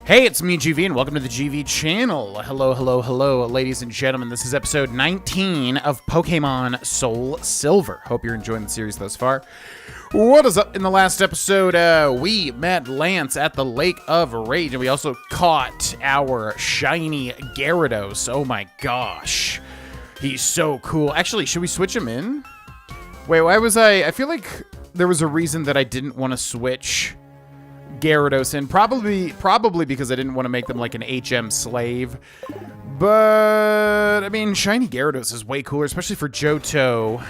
Hey, it's me, GV, and welcome to the GV channel. Hello, ladies and gentlemen. This is episode 19 of Pokémon SoulSilver. Hope you're enjoying the series thus far. What is up? In the last episode, we met Lance at the Lake of Rage, and we also caught our shiny Gyarados. Oh my gosh. He's so cool. Actually, should we switch him in? Wait, why was I feel like there was a reason that I didn't want to switch Gyarados in, probably because I didn't want to make them like an HM slave. But I mean, shiny Gyarados is way cooler, especially for Johto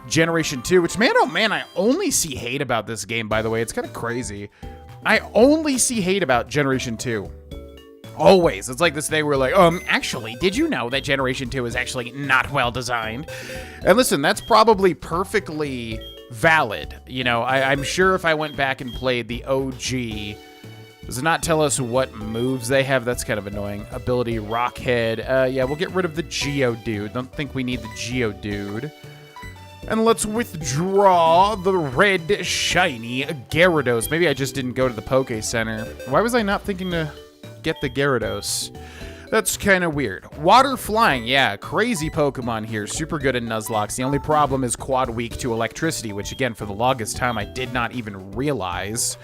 Generation 2, which, man, oh man, I only see hate about this game, by the way. It's kind of crazy. I only see hate about Generation 2. Always. It's like this thing where like, actually, did you know that Generation 2 is actually not well designed? And listen, that's probably perfectly valid. You know, I'm sure if I went back and played the OG, does it not tell us what moves they have? That's kind of annoying. Ability, Rockhead. Yeah, we'll get rid of the Geodude. Don't think we need the Geodude. And let's withdraw the red shiny Gyarados. Maybe I just didn't go to the Poke Center. Why was I not thinking to get the Gyarados? That's kind of weird. Water Flying, yeah, crazy Pokemon here. Super good in Nuzlocke. The only problem is quad weak to electricity, which again, for the longest time, I did not even realize.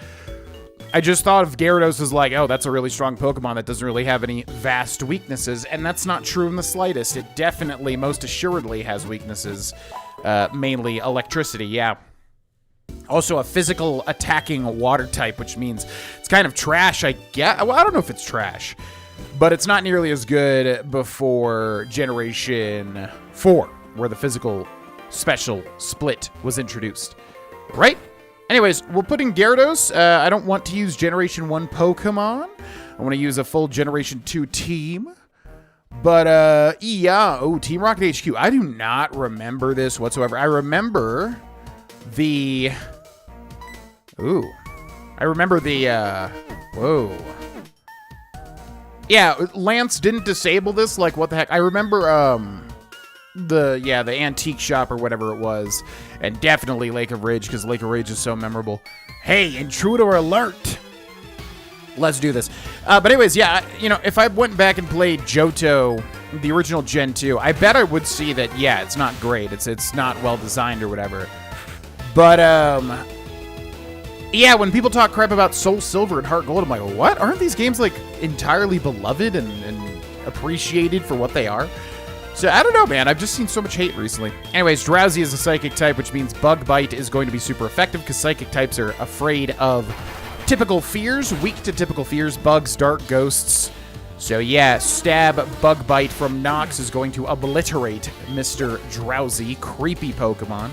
I just thought of Gyarados as like, oh, that's a really strong Pokemon that doesn't really have any vast weaknesses, and that's not true in the slightest. It definitely, most assuredly, has weaknesses, mainly electricity, yeah. Also a physical attacking water type, which means it's kind of trash, I guess. Well, I don't know if it's trash, but it's not nearly as good before Generation 4, where the physical special split was introduced. Right? Anyways, we're putting Gyarados. I don't want to use Generation 1 Pokemon. I want to use a full Generation 2 team. But, yeah. Oh, Team Rocket HQ. I do not remember this whatsoever. I remember the... Ooh. I remember the, whoa. Yeah, Lance didn't disable this. Like, what the heck? I remember, the antique shop or whatever it was. And definitely Lake of Rage, because Lake of Rage is so memorable. Hey, intruder alert! Let's do this. But anyways, yeah, you know, if I went back and played Johto, the original Gen 2, I bet I would see that, yeah, it's not great. It's not well designed or whatever. But, yeah, when people talk crap about SoulSilver and Heart Gold, I'm like, what? Aren't these games, like, entirely beloved and appreciated for what they are? So, I don't know, man. I've just seen so much hate recently. Anyways, Drowsy is a Psychic type, which means Bug Bite is going to be super effective because Psychic types are afraid of typical fears, weak to typical fears, bugs, dark, ghosts. So, yeah, Stab Bug Bite from Nox is going to obliterate Mr. Drowsy, creepy Pokemon.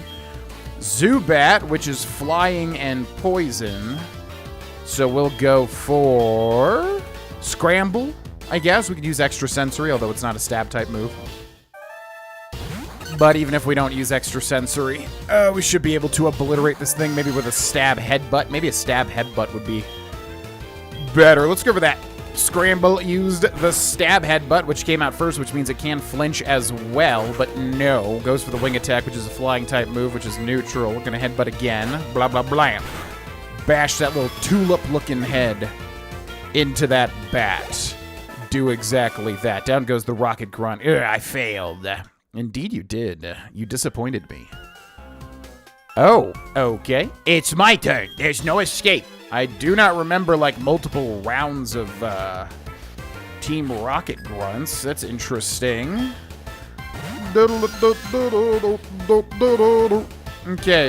Zubat, which is flying and poison. So we'll go for Scramble, I guess. We could use Extrasensory, although it's not a stab type move. But even if we don't use Extrasensory, we should be able to obliterate this thing, maybe with a Stab Headbutt. Maybe a Stab Headbutt would be better. Let's go for that. Scramble used the Stab Headbutt, which came out first, which means it can flinch as well, but no. Goes for the Wing Attack, which is a flying type move, which is neutral. We're going to Headbutt again. Blah, blah, blah. Bash that little tulip-looking head into that bat. Do exactly that. Down goes the Rocket Grunt. Ugh, I failed. Indeed you did. You disappointed me. Oh, okay. It's my turn. There's no escape. I do not remember, like, multiple rounds of, Team Rocket Grunts. That's interesting. Okay,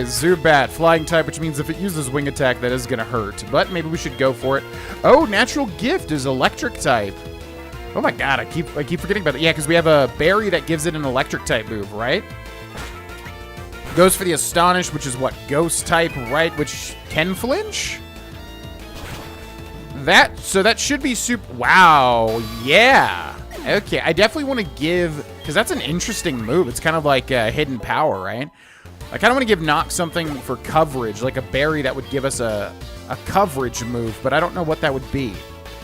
Zubat, flying type, which means if it uses Wing Attack, that is gonna hurt. But maybe we should go for it. Oh, Natural Gift is electric type. Oh my god, I keep forgetting about that. Yeah, because we have a berry that gives it an electric type move, right? Goes for the Astonish, which is what? Ghost type, right? Which can flinch? So that should be super... Wow, yeah. Okay, I definitely want to give... Because that's an interesting move. It's kind of like hidden power, right? I kind of want to give Nox something for coverage, like a berry that would give us a coverage move, but I don't know what that would be.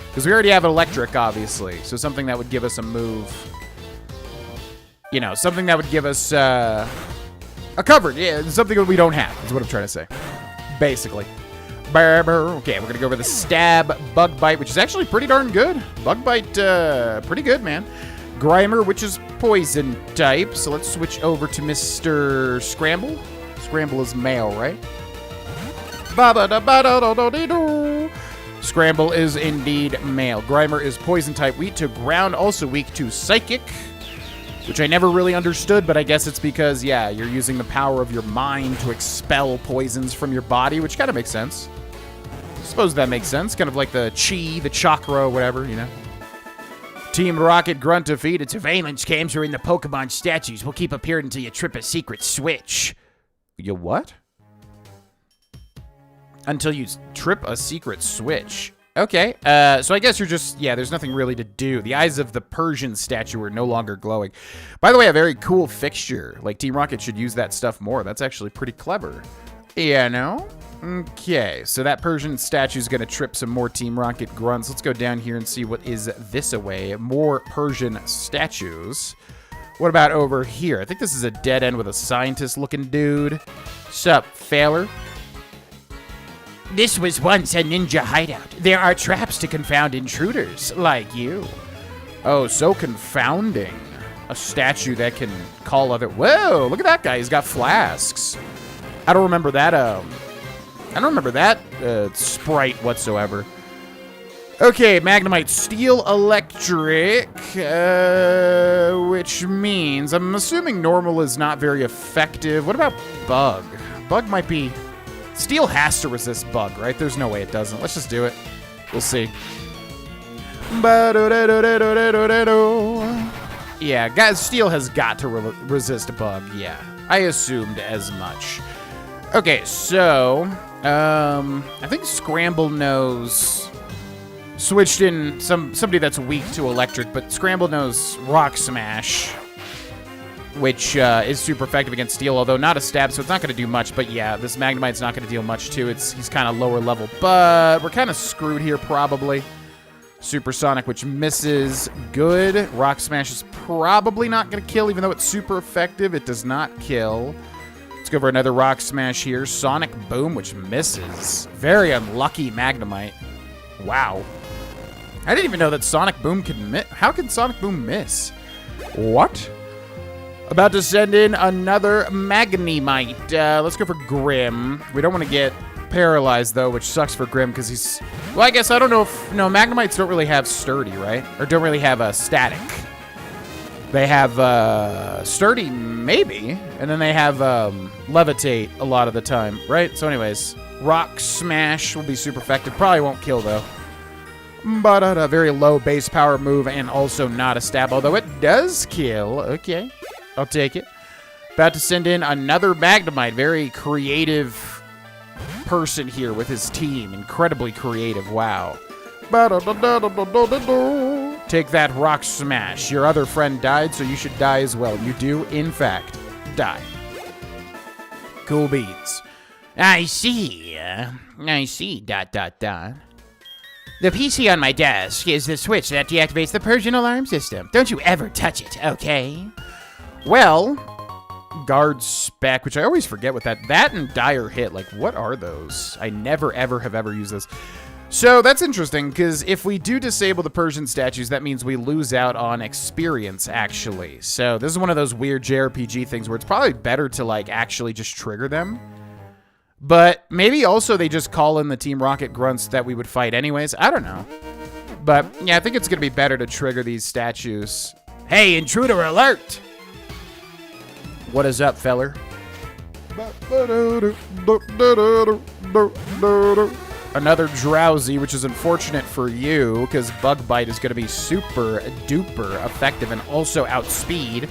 Because we already have electric, obviously. So something that would give us a move. You know, something that would give us a coverage. Yeah, something that we don't have, is what I'm trying to say. Basically. Okay, we're gonna go over the Stab, Bug Bite, which is actually pretty darn good. Bug Bite, pretty good, man. Grimer, which is poison type. So let's switch over to Mr. Scramble. Scramble is male, right? Scramble is indeed male. Grimer is poison type, weak to ground, also weak to psychic, which I never really understood, but I guess it's because, yeah, you're using the power of your mind to expel poisons from your body, which kind of makes sense. I suppose that makes sense. Kind of like the chi, the chakra, whatever, you know. Team Rocket Grunt defeated. Surveillance cams are in the Pokemon statues. Will keep appearing until you trip a secret switch. You what? Until you trip a secret switch. Okay, so I guess you're just, yeah, there's nothing really to do. The eyes of the Persian statue are no longer glowing. By the way, a very cool fixture. Like, Team Rocket should use that stuff more. That's actually pretty clever. Yeah, no? Okay, so that Persian statue is going to trip some more Team Rocket grunts. Let's go down here and see what is this away. More Persian statues. What about over here? I think this is a dead end with a scientist-looking dude. Sup, Failer? This was once a ninja hideout. There are traps to confound intruders like you. Oh, so confounding. A statue that can call other... Whoa, look at that guy. He's got flasks. I don't remember that, sprite whatsoever. Okay, Magnemite Steel Electric, which means... I'm assuming normal is not very effective. What about Bug? Bug might be... Steel has to resist Bug, right? There's no way it doesn't. Let's just do it. We'll see. Yeah, guys, Steel has got to resist Bug. Yeah, I assumed as much. Okay, so I think Scramble knows switched in somebody that's weak to electric, but Scramble knows Rock Smash, which is super effective against Steel, although not a stab, so it's not going to do much. But yeah, this Magnemite's not going to deal much too. He's kind of lower level, but we're kind of screwed here probably. Supersonic, which misses. Good. Rock Smash is probably not going to kill, even though it's super effective. It does not kill. Let's go for another Rock Smash here. Sonic Boom, which misses. Very unlucky Magnemite. Wow. I didn't even know that Sonic Boom could miss. How can Sonic Boom miss? What? About to send in another Magnemite. Let's go for Grim. We don't want to get paralyzed, though, which sucks for Grim because he's... Well, I guess I don't know if... No, Magnemites don't really have Sturdy, right? Or don't really have a Static. They have Sturdy, maybe. And then they have Levitate a lot of the time, right? So anyways, Rock Smash will be super effective. Probably won't kill, though. But a very low base power move and also not a stab, although it does kill. Okay. I'll take it. About to send in another Magnemite. Very creative person here with his team. Incredibly creative. Wow. Take that Rock Smash. Your other friend died, so you should die as well. You do, in fact, die. Cool beans. I see. I see. ... The PC on my desk is the switch that deactivates the Persian alarm system. Don't you ever touch it, okay? Well, Guard Spec, which I always forget what that and Dire Hit, like, what are those? I never, ever have ever used this. So that's interesting, because if we do disable the Persian statues, that means we lose out on experience, actually. So this is one of those weird JRPG things where it's probably better to, like, actually just trigger them. But maybe also they just call in the Team Rocket grunts that we would fight anyways. I don't know. But, yeah, I think it's going to be better to trigger these statues. Hey, intruder alert! What is up, feller? Another Drowsy, which is unfortunate for you, because Bug Bite is going to be super duper effective and also outspeed,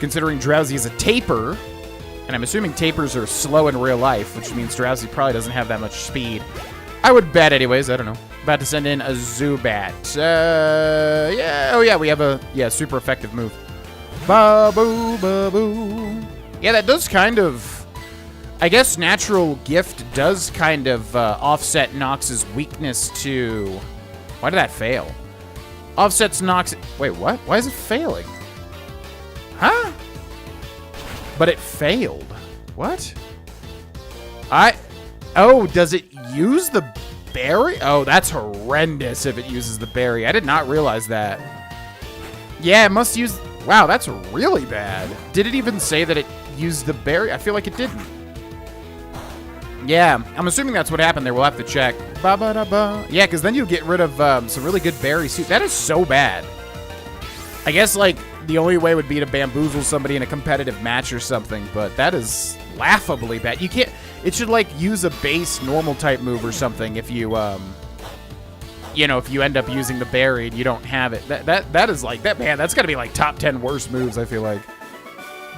considering Drowsy is a taper. And I'm assuming tapers are slow in real life, which means Drowsy probably doesn't have that much speed. I would bet anyways, I don't know. About to send in a Zubat. Yeah, oh yeah, we have a, super effective move. Ba-boo, ba-boo. Yeah, that does kind of... I guess Natural Gift does kind of offset Nox's weakness to... Why did that fail? Offsets Nox... Wait, what? Why is it failing? Huh? But it failed. What? Oh, does it use the berry? Oh, that's horrendous if it uses the berry. I did not realize that. Yeah, it must use... Wow, that's really bad. Did it even say that it used the berry? I feel like it didn't. Yeah, I'm assuming that's what happened there. We'll have to check. Ba-ba-da-ba. Yeah, because then you get rid of some really good berry soup. That is so bad. I guess, like, the only way would be to bamboozle somebody in a competitive match or something, but that is laughably bad. You can't... It should, like, use a base normal type move or something if you, you know, if you end up using the berry and you don't have it. That is, like, that, man, that's gotta be, like, top 10 worst moves, I feel like.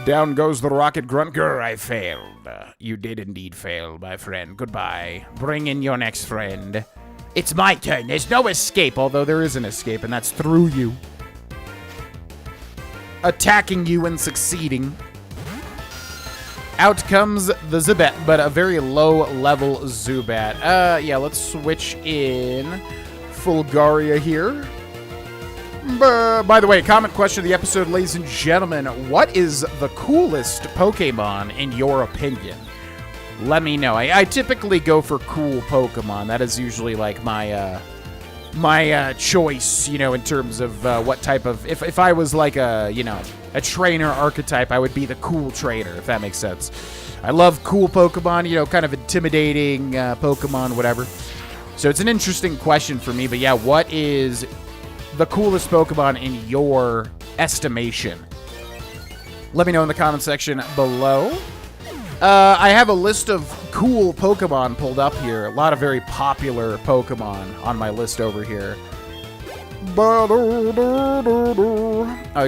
Down goes the rocket grunt. Grr, I failed. You did indeed fail, my friend. Goodbye. Bring in your next friend. It's my turn. There's no escape, although there is an escape, and that's through you. Attacking you and succeeding. Out comes the Zubat, but a very low-level Zubat. Yeah, let's switch in Fulgaria here. By the way, comment question of the episode, ladies and gentlemen. What is the coolest Pokemon in your opinion? Let me know. I typically go for cool Pokemon. That is usually like my my choice, you know, in terms of what type of... If I was like a, you know, a trainer archetype, I would be the cool trainer, if that makes sense. I love cool Pokemon, you know, kind of intimidating Pokemon, whatever. So it's an interesting question for me, but yeah, what is the coolest Pokemon in your estimation? Let me know in the comment section below. I have a list of cool Pokemon pulled up here. A lot of very popular Pokemon on my list over here. A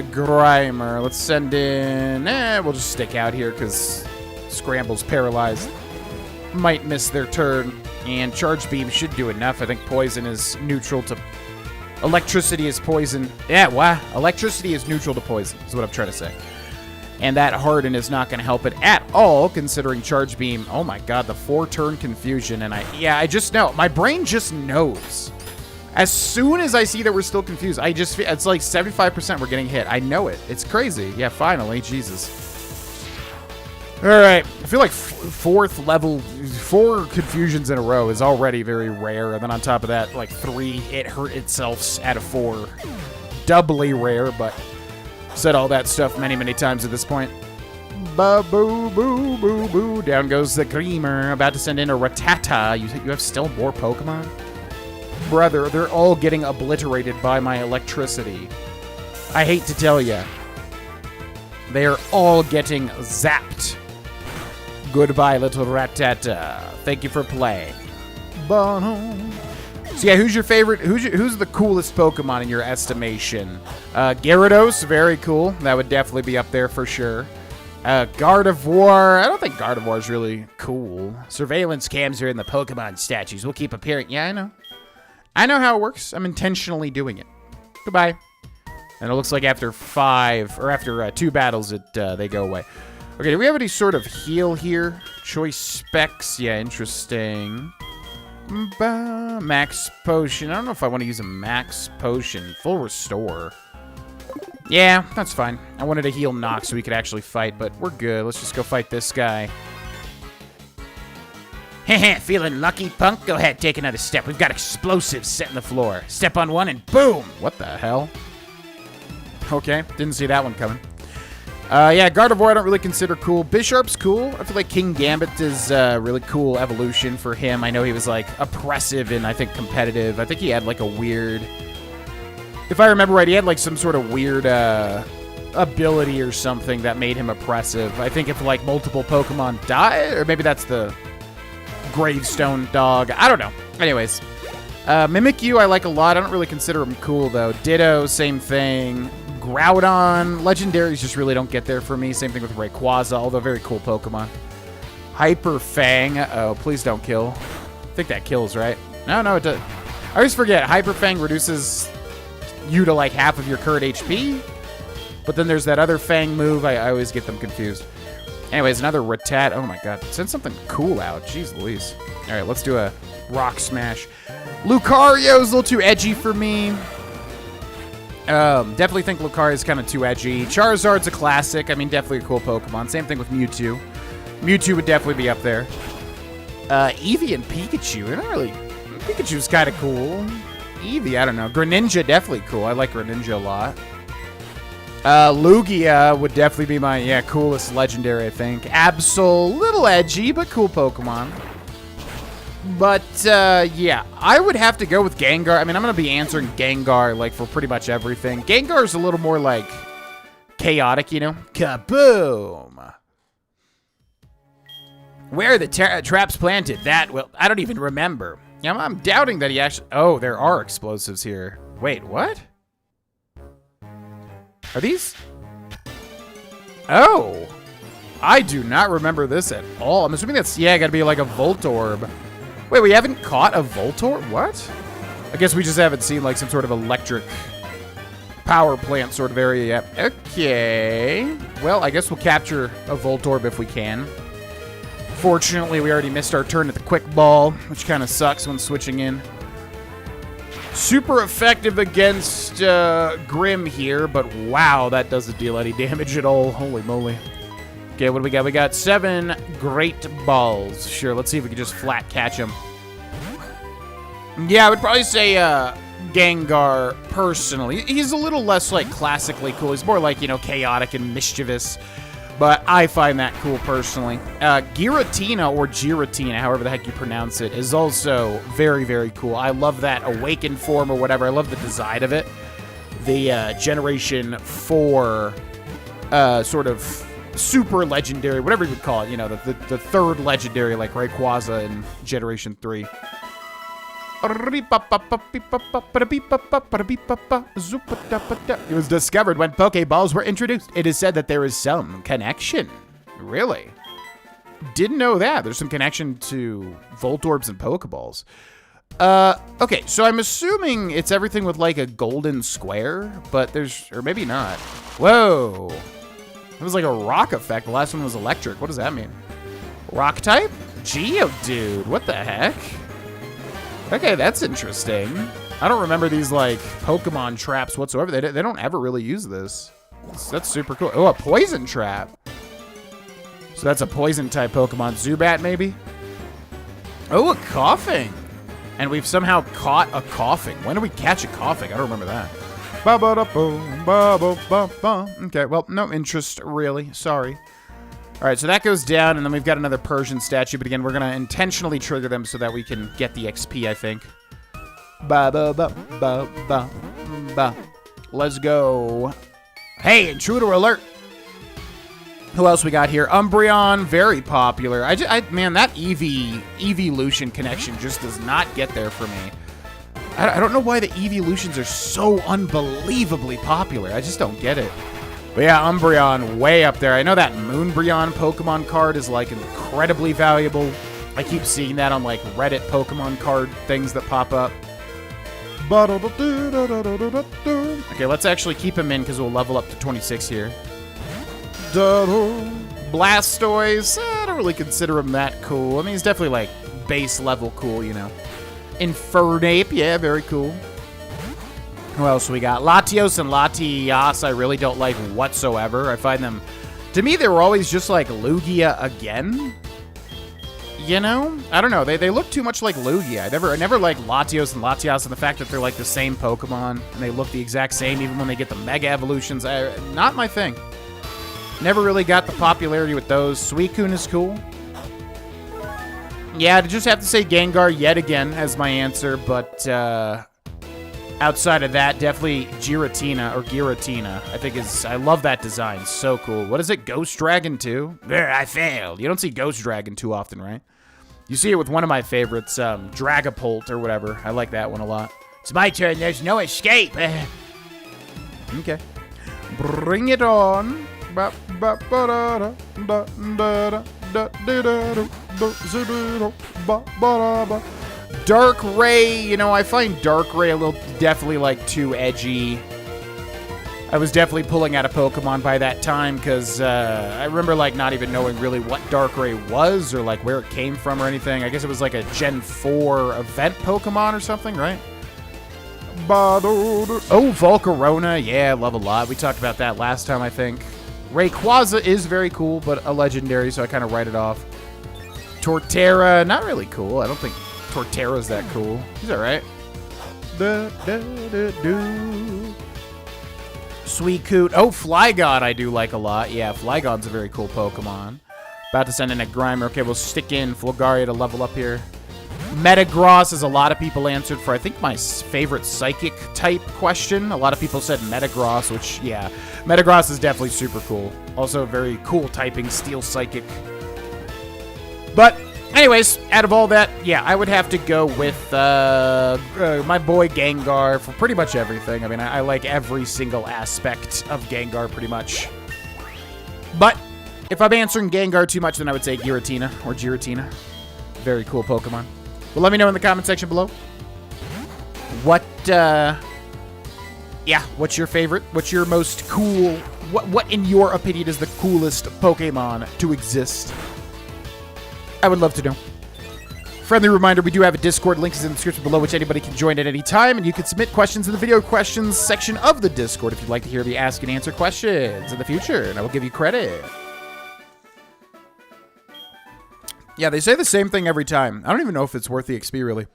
Grimer. Let's send in... we'll just stick out here because Scramble's paralyzed. Might miss their turn. And Charge Beam should do enough. I think Poison is neutral to... Electricity is poison. Yeah, wow. Electricity is neutral to poison, is what I'm trying to say. And that Harden is not going to help it at all, considering Charge Beam. Oh my god, the 4-turn confusion. And I just know. My brain just knows. As soon as I see that we're still confused, I just feel, it's like 75% we're getting hit. I know it. It's crazy. Yeah, finally. Jesus. Alright. I feel like 4th level, 4 confusions in a row is already very rare. And then on top of that, like 3, it hurt itself out of 4. Doubly rare, but... Said all that stuff many, many times at this point. Ba-boo-boo-boo-boo. Down goes the Grimer. About to send in a Rattata. You have still more Pokemon? Brother, they're all getting obliterated by my electricity. I hate to tell you. They are all getting zapped. Goodbye, little Rattata. Thank you for playing. So yeah, who's your favorite? Who's the coolest Pokemon in your estimation? Gyarados, very cool. That would definitely be up there for sure. Gardevoir. I don't think Gardevoir is really cool. Surveillance cams are in the Pokemon statues. We'll keep appearing. Yeah, I know. I know how it works. I'm intentionally doing it. Goodbye. And it looks like after 2 battles, they go away. Okay, do we have any sort of heal here? Choice specs. Yeah, interesting. Max potion. I don't know if I want to use a max potion. Full restore. Yeah, that's fine. I wanted to heal Nox so we could actually fight, but we're good. Let's just go fight this guy. Heh, feeling lucky, punk? Go ahead, take another step. We've got explosives set in the floor. Step on one and boom! What the hell? Okay, didn't see that one coming. Yeah, Gardevoir I don't really consider cool. Bisharp's cool. I feel like King Gambit is a really cool evolution for him. I know he was, like, oppressive and, I think, competitive. I think he had, like, a weird... If I remember right, he had, like, some sort of weird ability or something that made him oppressive. I think if, like, multiple Pokemon die, or maybe that's the Gravestone dog. I don't know. Anyways. Mimikyu I like a lot. I don't really consider him cool, though. Ditto, same thing. Groudon. Legendaries just really don't get there for me. Same thing with Rayquaza, although very cool Pokemon. Hyper Fang. Uh-oh, please don't kill. I think that kills, right? No, it does. I always forget. Hyper Fang reduces you to like half of your current HP. But then there's that other Fang move. I always get them confused. Anyways, another Rattata. Oh my god. Send something cool out. Jeez Louise. Alright, let's do a Rock Smash. Lucario's a little too edgy for me. Definitely think Lucario is kind of too edgy. Charizard's a classic. I mean, definitely a cool Pokemon. Same thing with Mewtwo. Mewtwo would definitely be up there. Eevee and Pikachu. They're not really... Pikachu's kind of cool. Eevee, I don't know. Greninja, definitely cool. I like Greninja a lot. Lugia would definitely be my, coolest legendary, I think. Absol, little edgy, but cool Pokemon. But, yeah, I would have to go with Gengar. I mean, I'm going to be answering Gengar, like, for pretty much everything. Gengar's a little more, like, chaotic, you know? Kaboom! Where are the traps planted? That, well, I don't even remember. I'm doubting that he actually... Oh, there are explosives here. Wait, what? Are these... Oh! I do not remember this at all. I'm assuming that's... Yeah, gotta be like a Voltorb. Wait, we haven't caught a Voltorb? What? I guess we just haven't seen like some sort of electric power plant sort of area yet. Okay. Well, I guess we'll capture a Voltorb if we can. Fortunately, we already missed our turn at the quick ball, which kind of sucks when switching in. Super effective against Grim here, but wow, that doesn't deal any damage at all. Holy moly. Okay, what do we got? We got 7 great balls. Sure, let's see if we can just flat catch him. Yeah, I would probably say Gengar, personally. He's a little less, like, classically cool. He's more, like, you know, chaotic and mischievous. But I find that cool, personally. Giratina, or Giratina, however the heck you pronounce it, is also very, very cool. I love that awakened form or whatever. I love the design of it. The Generation 4 sort of super legendary, whatever you would call it, you know, the third legendary, like Rayquaza in Generation 3. It was discovered when Pokeballs were introduced. It is said that there is some connection. Really? Didn't know that. There's some connection to Voltorbs and Pokeballs. Okay, so I'm assuming it's everything with like a golden square, but there's, or maybe not. Whoa. It was like a rock effect. The last one was electric. What does that mean? Rock type? Geodude. What the heck? Okay, that's interesting. I don't remember these, like, Pokemon traps whatsoever. They don't ever really use this. That's super cool. Oh, a poison trap. So that's a poison-type Pokemon. Zubat, maybe? Oh, a coughing. And we've somehow caught a coughing. When did we catch a coughing? I don't remember that. Okay, well, no interest, really. Sorry. All right, so that goes down, and then we've got another Persian statue, but again, we're going to intentionally trigger them so that we can get the XP, I think. Let's go. Hey, intruder alert. Who else we got here? Umbreon, very popular. Man, that Eeveelution connection just does not get there for me. I don't know why the Eeveelutions are so unbelievably popular. I just don't get it. But yeah, Umbreon, way up there. I know that Moonbreon Pokemon card is, like, incredibly valuable. I keep seeing that on, like, Reddit Pokemon card things that pop up. Okay, let's actually keep him in because we'll level up to 26 here. Blastoise, I don't really consider him that cool. I mean, he's definitely, like, base level cool, you know. Infernape, yeah, very cool. Who else we got? Latios and Latias I really don't like whatsoever. I find them... To me, they were always just like Lugia again. You know? I don't know. They look too much like Lugia. I never liked Latios and Latias, and the fact that they're like the same Pokemon, and they look the exact same even when they get the Mega Evolutions. Not my thing. Never really got the popularity with those. Suicune is cool. Yeah, I'd just have to say Gengar yet again as my answer, but... outside of that, definitely Giratina, or Giratina, I think is... I love that design. So cool. What is it? Ghost Dragon 2? There, I failed. You don't see Ghost Dragon too often, right? You see it with one of my favorites, Dragapult or whatever. I like that one a lot. It's my turn. There's no escape. Okay. Bring it on. Dark Ray, you know, I find Dark Ray definitely like too edgy. I was definitely pulling out a Pokemon by that time because I remember like not even knowing really what Dark Ray was or like where it came from or anything. I guess it was like a Gen 4 event Pokemon or something, right? Oh, Volcarona, yeah, love a lot. We talked about that last time, I think. Rayquaza is very cool, but a legendary, so I kind of write it off. Torterra, not really cool. I don't think Torterra's that cool. He's alright. Suicune. Oh, Flygon I do like a lot. Yeah, Flygon's a very cool Pokemon. About to send in a Grimer. Okay, we'll stick in Fulgaria to level up here. Metagross, as a lot of people answered for, I think, my favorite psychic type question. A lot of people said Metagross, which, yeah, Metagross is definitely super cool. Also very cool typing, Steel Psychic. But, anyways, out of all that, yeah, I would have to go with my boy Gengar for pretty much everything. I mean, I like every single aspect of Gengar pretty much. But if I'm answering Gengar too much, then I would say Giratina or Giratina. Very cool Pokemon. Well, let me know in the comment section below. What, what's your favorite? What's your most cool? What in your opinion is the coolest Pokemon to exist? I would love to know. Friendly reminder, we do have a Discord. Link is in the description below, which anybody can join at any time. And you can submit questions in the video questions section of the Discord if you'd like to hear me ask and answer questions in the future. And I will give you credit. Yeah, they say the same thing every time. I don't even know if it's worth the XP, really.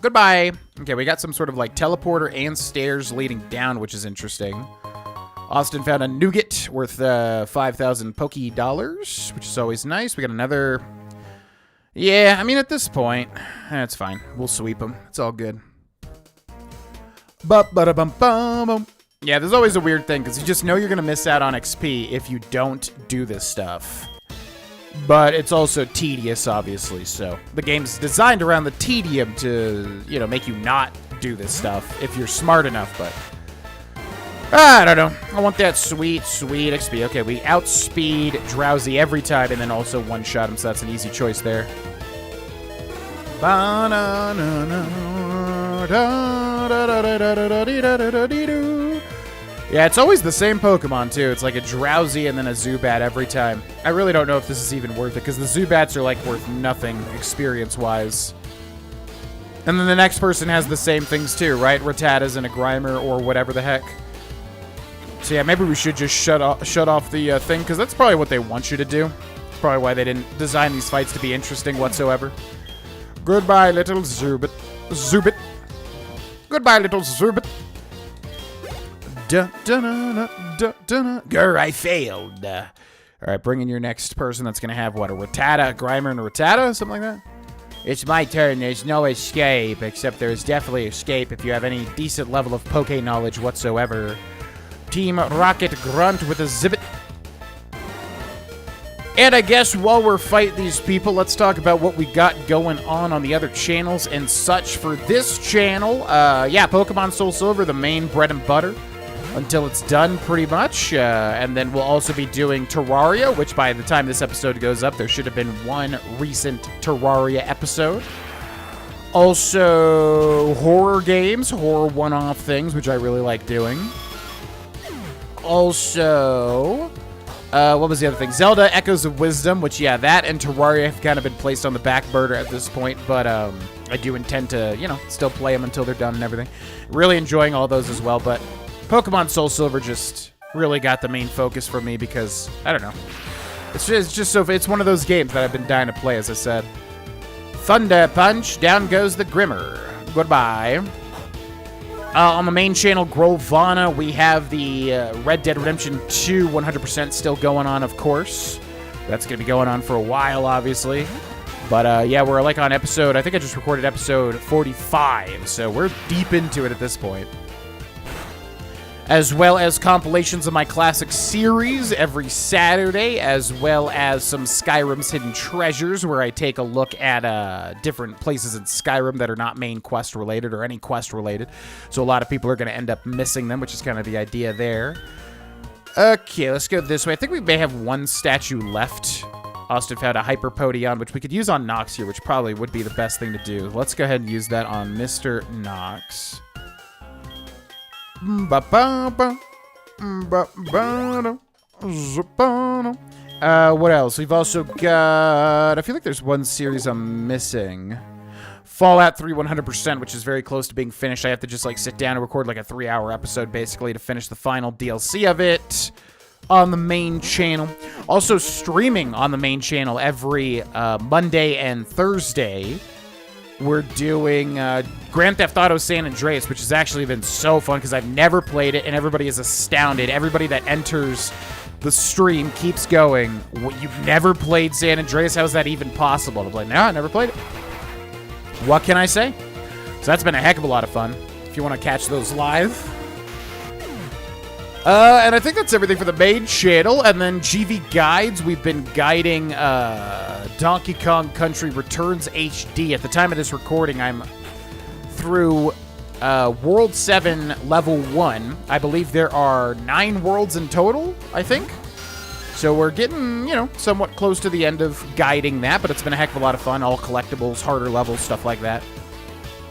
Goodbye. Okay, we got some sort of, like, teleporter and stairs leading down, which is interesting. Austin found a nougat worth 5,000 Poke Dollars, which is always nice. We got another... Yeah, I mean, at this point, that's fine. We'll sweep them. It's all good. Yeah, there's always a weird thing, because you just know you're going to miss out on XP if you don't do this stuff. But it's also tedious, obviously, so the game's designed around the tedium to, you know, make you not do this stuff if you're smart enough, but... I don't know. I want that sweet, sweet XP. Okay, we outspeed Drowsy every time and then also one-shot him, so that's an easy choice there. Yeah, it's always the same Pokemon, too. It's like a Drowsy and then a Zubat every time. I really don't know if this is even worth it, because the Zubats are, like, worth nothing experience-wise. And then the next person has the same things, too, right? Rattatas and a Grimer or whatever the heck. So, yeah, maybe we should just shut off the thing, because that's probably what they want you to do. That's probably why they didn't design these fights to be interesting whatsoever. Goodbye, little Zubat. Zubat. Goodbye, little Zubat. Grr, I failed. Alright, bring in your next person that's going to have, what, a Rattata, a Grimer, and a Rattata? Something like that? It's my turn. There's no escape, except there's definitely escape if you have any decent level of Poke knowledge whatsoever. Team Rocket Grunt with a Zibbit. And I guess while we're fighting these people, let's talk about what we got going on the other channels and such. For this channel, yeah, Pokemon SoulSilver, the main bread and butter. Until it's done, pretty much. And then we'll also be doing Terraria, which by the time this episode goes up, there should have been one recent Terraria episode. Also, horror games, horror one-off things, which I really like doing. Also, what was the other thing? Zelda Echoes of Wisdom, which, yeah, that and Terraria have kind of been placed on the back burner at this point, but I do intend to, you know, still play them until they're done and everything. Really enjoying all those as well, but Pokemon SoulSilver just really got the main focus for me because, I don't know. It's just so, it's one of those games that I've been dying to play, as I said. Thunder Punch, down goes the Grimmer. Goodbye. On the main channel, Grohlvana, we have the Red Dead Redemption 2 100% still going on, of course. That's going to be going on for a while, obviously. But, yeah, we're like on episode, I think I just recorded episode 45, so we're deep into it at this point. As well as compilations of my classic series every Saturday, as well as some Skyrim's Hidden Treasures, where I take a look at different places in Skyrim that are not main quest related or any quest related. So a lot of people are going to end up missing them, which is kind of the idea there. Okay, let's go this way. I think we may have one statue left. Austin found a Hyper Potion, which we could use on Nox here, which probably would be the best thing to do. Let's go ahead and use that on Mr. Nox. What else? We've also got... I feel like there's one series I'm missing. Fallout 3 100%, which is very close to being finished. I have to just, like, sit down and record, like, a 3-hour episode, basically, to finish the final DLC of it. on the main channel. Also streaming on the main channel every Monday and Thursday. We're doing Grand Theft Auto San Andreas, which has actually been so fun because I've never played it, and everybody is astounded. Everybody that enters the stream keeps going, "What, you've never played San Andreas? How is that even possible?" I'm like, no, I never played it. What can I say? So that's been a heck of a lot of fun, if you want to catch those live. And I think that's everything for the main channel. And then GV Guides, we've been guiding Donkey Kong Country Returns HD. At the time of this recording, I'm through World 7 Level 1. I believe there are 9 worlds in total, I think. So we're getting, you know, somewhat close to the end of guiding that, but it's been a heck of a lot of fun. All collectibles, harder levels, stuff like that.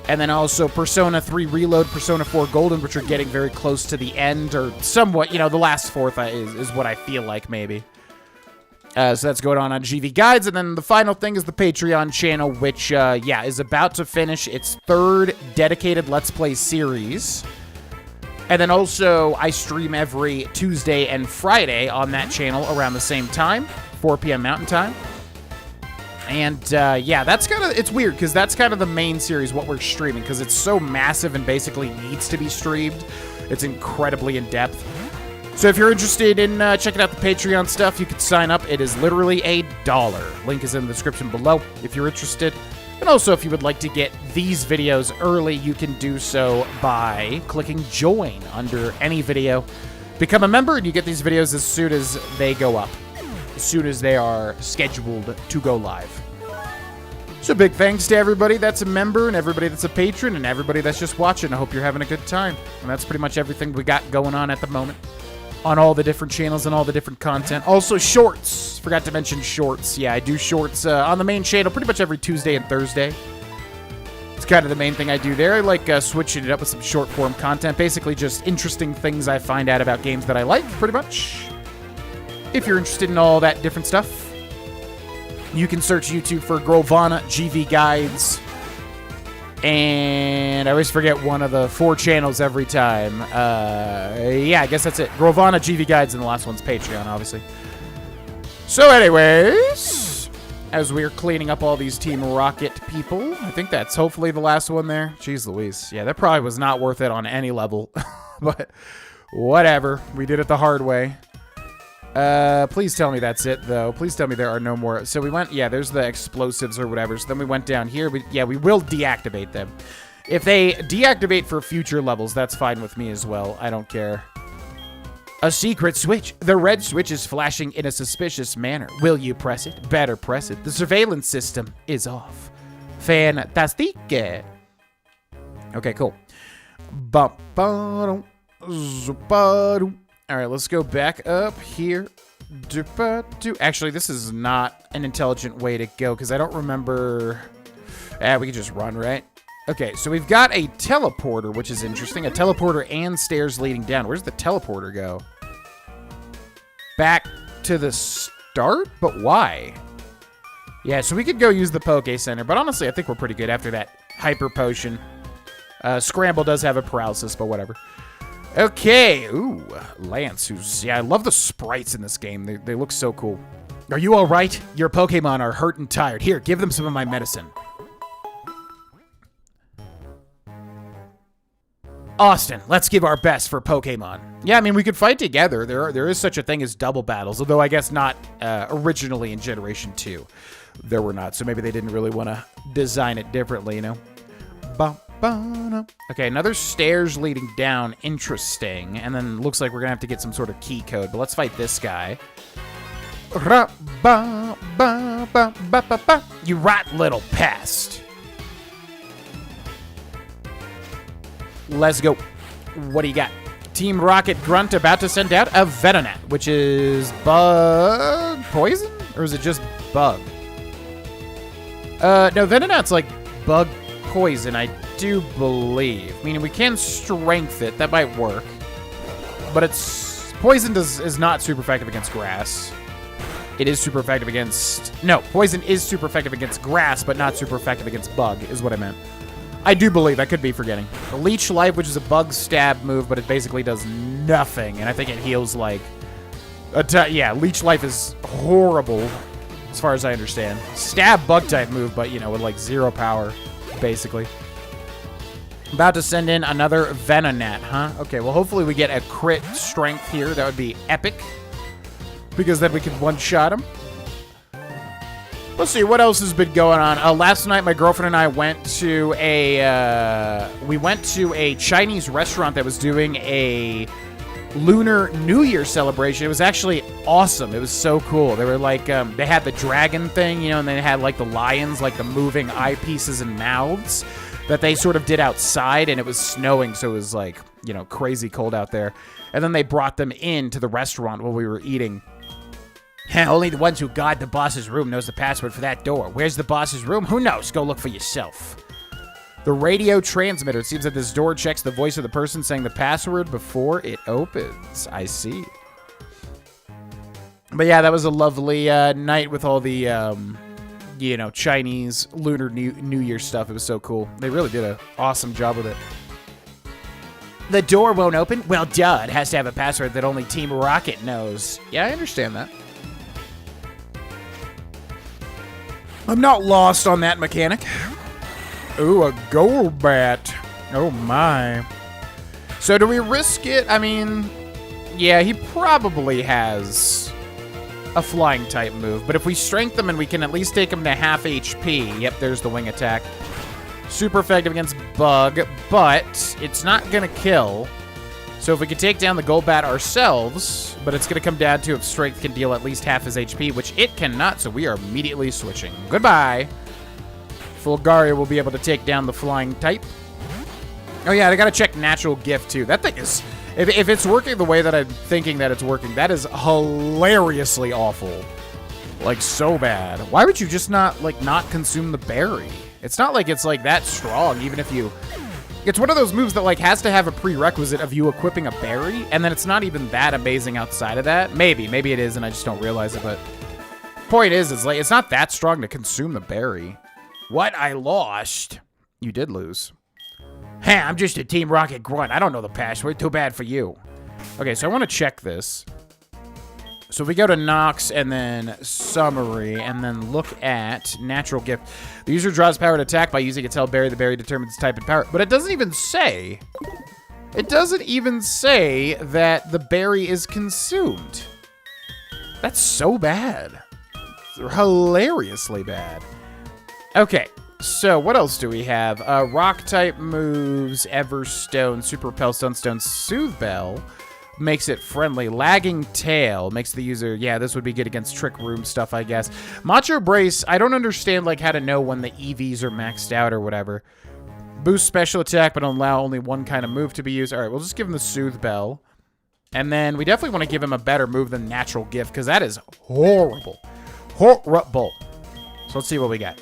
And then also Persona 3 Reload, Persona 4 Golden, which are getting very close to the end, or somewhat, you know, the last fourth is what I feel like, maybe. So that's going on GV Guides. And then the final thing is the Patreon channel, which, yeah, is about to finish its 3rd dedicated Let's Play series. And then also, I stream every Tuesday and Friday on that channel around the same time, 4 p.m. Mountain Time. And, yeah, that's kind of, it's weird, because that's kind of the main series, what we're streaming, because it's so massive and basically needs to be streamed. It's incredibly in-depth. So if you're interested in checking out the Patreon stuff, you can sign up. It is literally $1. Link is in the description below if you're interested. And also, if you would like to get these videos early, you can do so by clicking join under any video. Become a member, and you get these videos as soon as they go up. As soon as they are scheduled to go live. So big thanks to everybody that's a member, and everybody that's a patron, and everybody that's just watching. I hope you're having a good time. And that's pretty much everything we got going on at the moment. On all the different channels and all the different content. Also, shorts. Forgot to mention shorts. Yeah, I do shorts on the main channel pretty much every Tuesday and Thursday. It's kind of the main thing I do there. I like switching it up with some short-form content. Basically just interesting things I find out about games that I like, pretty much. If you're interested in all that different stuff, you can search YouTube for Grohlvana GV Guides. And I always forget one of the 4 channels every time. Yeah, I guess that's it. Grohlvana GV Guides, and the last one's Patreon, obviously. So anyways, as we're cleaning up all these Team Rocket people, I think that's hopefully the last one there. Jeez Louise. Yeah, that probably was not worth it on any level. But whatever. We did it the hard way. Please tell me that's it, though. Please tell me there are no more. So we went, yeah, there's the explosives or whatever. So then we went down here. Yeah, we will deactivate them. If they deactivate for future levels, that's fine with me as well. I don't care. A secret switch. The red switch is flashing in a suspicious manner. Will you press it? Better press it. The surveillance system is off. Fantastique. Okay, cool. All right, let's go back up here. Actually, this is not an intelligent way to go because I don't remember. We can just run, right? Okay, so we've got a teleporter, which is interesting. A teleporter and stairs leading down. Where's the teleporter go? Back to the start? But why? Yeah, so we could go use the Poke Center, but honestly, I think we're pretty good after that Hyper Potion. Scramble does have a paralysis, but whatever. Okay, ooh, Lance, who's, yeah, I love the sprites in this game. They look so cool. Are you all right? Your Pokemon are hurt and tired. Here, give them some of my medicine. Austin, let's give our best for Pokemon. Yeah, I mean, we could fight together. There is such a thing as double battles, although I guess not originally in Generation 2. There were not, so maybe they didn't really want to design it differently, you know? Okay, another stairs leading down. Interesting. And then looks like we're going to have to get some sort of key code. But let's fight this guy. You rot little pest. Let's go. What do you got? Team Rocket Grunt about to send out a Venonat, which is bug poison? Or is it just bug? No, Venonat's like bug poison, I do believe. Meaning we can strength it. That might work. But it's... Poison is not super effective against grass. It is super effective against... No, poison is super effective against grass, but not super effective against bug, is what I meant. I do believe. I could be forgetting. Leech Life, which is a bug stab move, but it basically does nothing. And I think it heals, like, Yeah, Leech Life is horrible, as far as I understand. Stab bug type move, but, you know, with like 0 power, basically. About to send in another Venonat, huh? Okay, well, hopefully we get a crit strength here. That would be epic, because then we can one-shot him. Let's see, what else has been going on? Last night, my girlfriend and I went to a Chinese restaurant that was doing a Lunar New Year celebration. It was actually awesome. It was so cool. They were like, they had the dragon thing, you know, and they had like the lions, like the moving eyepieces and mouths that they sort of did outside, and it was snowing, so it was like, you know, crazy cold out there. And then they brought them into the restaurant while we were eating. Only the ones who guard the boss's room knows the password for that door. Where's the boss's room? Who knows? Go look for yourself. The radio transmitter. It seems that this door checks the voice of the person saying the password before it opens. I see. But yeah, that was a lovely night with all the, you know, Chinese Lunar New Year stuff. It was so cool. They really did an awesome job with it. The door won't open? Well, duh. It has to have a password that only Team Rocket knows. Yeah, I understand that. I'm not lost on that mechanic. Ooh, a Golbat. Oh, my. So do we risk it? I mean, yeah, he probably has a flying type move. But if we strengthen him and we can at least take him to half HP. Yep, there's the wing attack. Super effective against Bug, but it's not going to kill. So if we could take down the Golbat ourselves, but it's going to come down to if Strength can deal at least half his HP, which it cannot, so we are immediately switching. Goodbye. Fulgaria will be able to take down the flying type. Oh yeah, I got to check Natural Gift too. That thing is, if it's working the way that I'm thinking that it's working, that is hilariously awful. Like, so bad. Why would you just not consume the berry? It's not like it's like that strong, even if you... It's one of those moves that like has to have a prerequisite of you equipping a berry, and then it's not even that amazing outside of that. Maybe it is, and I just don't realize it. But point is, like it's not that strong to consume the berry. What? I lost. You did lose. Hey, I'm just a Team Rocket grunt. I don't know the password. Too bad for you. Okay, so I want to check this. So if we go to Nox and then Summary and then look at Natural Gift. The user draws power to attack by using its held berry. The berry determines its type and power. But it doesn't even say. It doesn't even say that the berry is consumed. That's so bad. It's hilariously bad. Okay, so what else do we have? Rock type moves, Everstone, Super Repel, Sunstone, Soothe Bell. Makes it friendly. Lagging Tail makes the user... Yeah, this would be good against Trick Room stuff, I guess. Macho Brace, I don't understand like how to know when the EVs are maxed out or whatever. Boost special attack, but allow only one kind of move to be used. All right, we'll just give him the Soothe Bell. And then we definitely want to give him a better move than Natural Gift, because that is horrible. Horrible. So let's see what we got.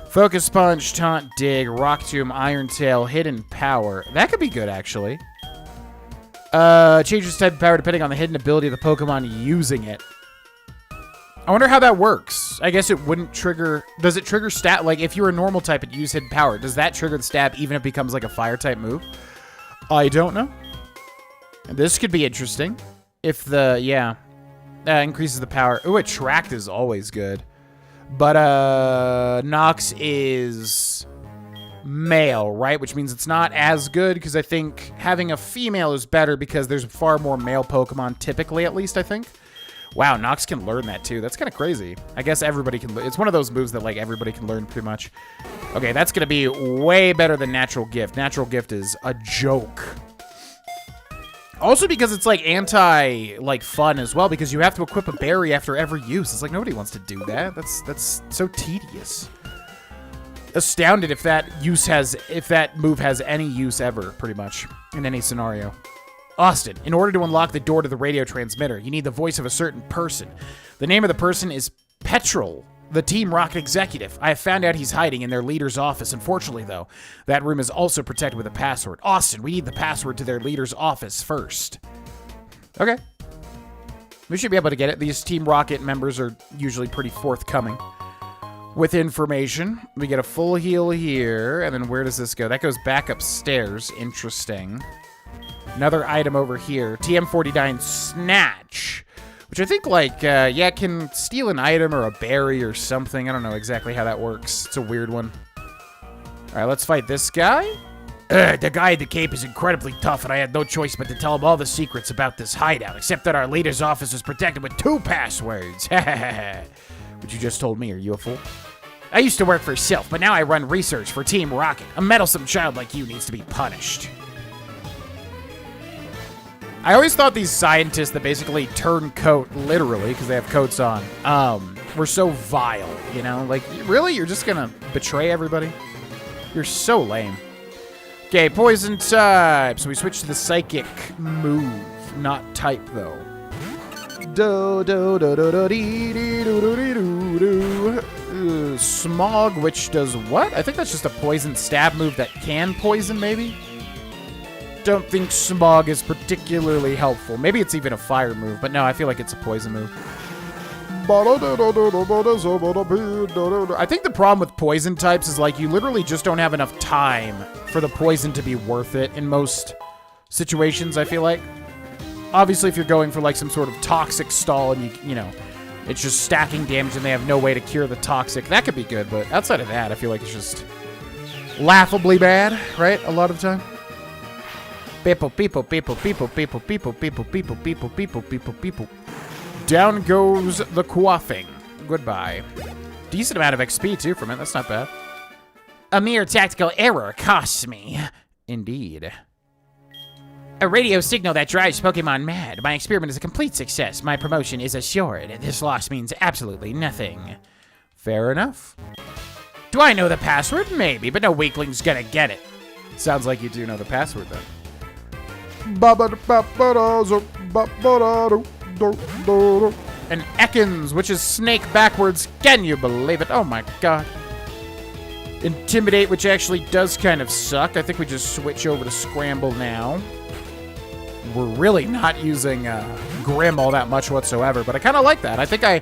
Focus Punch, Taunt Dig, Rock Tomb, Iron Tail, Hidden Power. That could be good, actually. Changes type of power depending on the hidden ability of the Pokemon using it. I wonder how that works. I guess it wouldn't trigger... Does it trigger stat... Like, if you're a normal type and you use hidden power, does that trigger the stab even if it becomes, like, a fire type move? I don't know. This could be interesting. If the... Yeah. Increases the power. Ooh, Attract is always good. But, Nox is... male, right? Which means it's not as good, because I think having a female is better because there's far more male Pokemon, typically, at least, I think. Wow, Nox can learn that, too. That's kind of crazy. I guess everybody can... It's one of those moves that, like, everybody can learn, pretty much. Okay, that's going to be way better than Natural Gift. Natural Gift is a joke. Also because it's, like, fun as well, because you have to equip a berry after every use. It's like, nobody wants to do that. That's so tedious. Astounded if that move has any use ever, pretty much, in any scenario. Austin, in order to unlock the door to the radio transmitter, you need the voice of a certain person. The name of the person is Petrol, the Team Rocket executive. I have found out he's hiding in their leader's office. Unfortunately, though, that room is also protected with a password. Austin, we need the password to their leader's office first. Okay. We should be able to get it. These Team Rocket members are usually pretty forthcoming with information. We get a full heal here, and then where does this go? That goes back upstairs. Interesting. Another item over here. TM49 Snatch, which Which I think, like, yeah, can steal an item or a berry or something. I don't know exactly how that works. It's a weird one. All right, let's fight this guy. The guy at the cape is incredibly tough, and I had no choice but to tell him all the secrets about this hideout, except that our leader's office is protected with 2 passwords. What you just told me, are you a fool? I used to work for Sylph, but now I run research for Team Rocket. A meddlesome child like you needs to be punished. I always thought these scientists that basically turn coat, literally, because they have coats on, were so vile, you know? Like, really? You're just gonna betray everybody? You're so lame. Okay, poison type. So we switch to the psychic move, not type, though. Smog, which does what? I think that's just a poison stab move that can poison, maybe? Don't think Smog is particularly helpful. Maybe it's even a fire move, but no, I feel like it's a poison move. I think the problem with poison types is, like, you literally just don't have enough time for the poison to be worth it in most situations, I feel like. Obviously, if you're going for, like, some sort of toxic stall and, you know, it's just stacking damage and they have no way to cure the toxic, that could be good, but outside of that, I feel like it's just laughably bad, right? A lot of the time. People. Down goes the quaffing. Goodbye. Decent amount of XP, too, from it. That's not bad. A mere tactical error costs me. Indeed. A radio signal that drives Pokemon mad. My experiment is a complete success. My promotion is assured. This loss means absolutely nothing. Fair enough. Do I know the password? Maybe, but no weakling's gonna get it. Sounds like you do know the password, then. An Ekans, which is snake backwards. Can you believe it? Oh my god. Intimidate, which actually does kind of suck. I think we just switch over to Scramble now. We're really not using Grim all that much whatsoever, but I kind of like that. I think I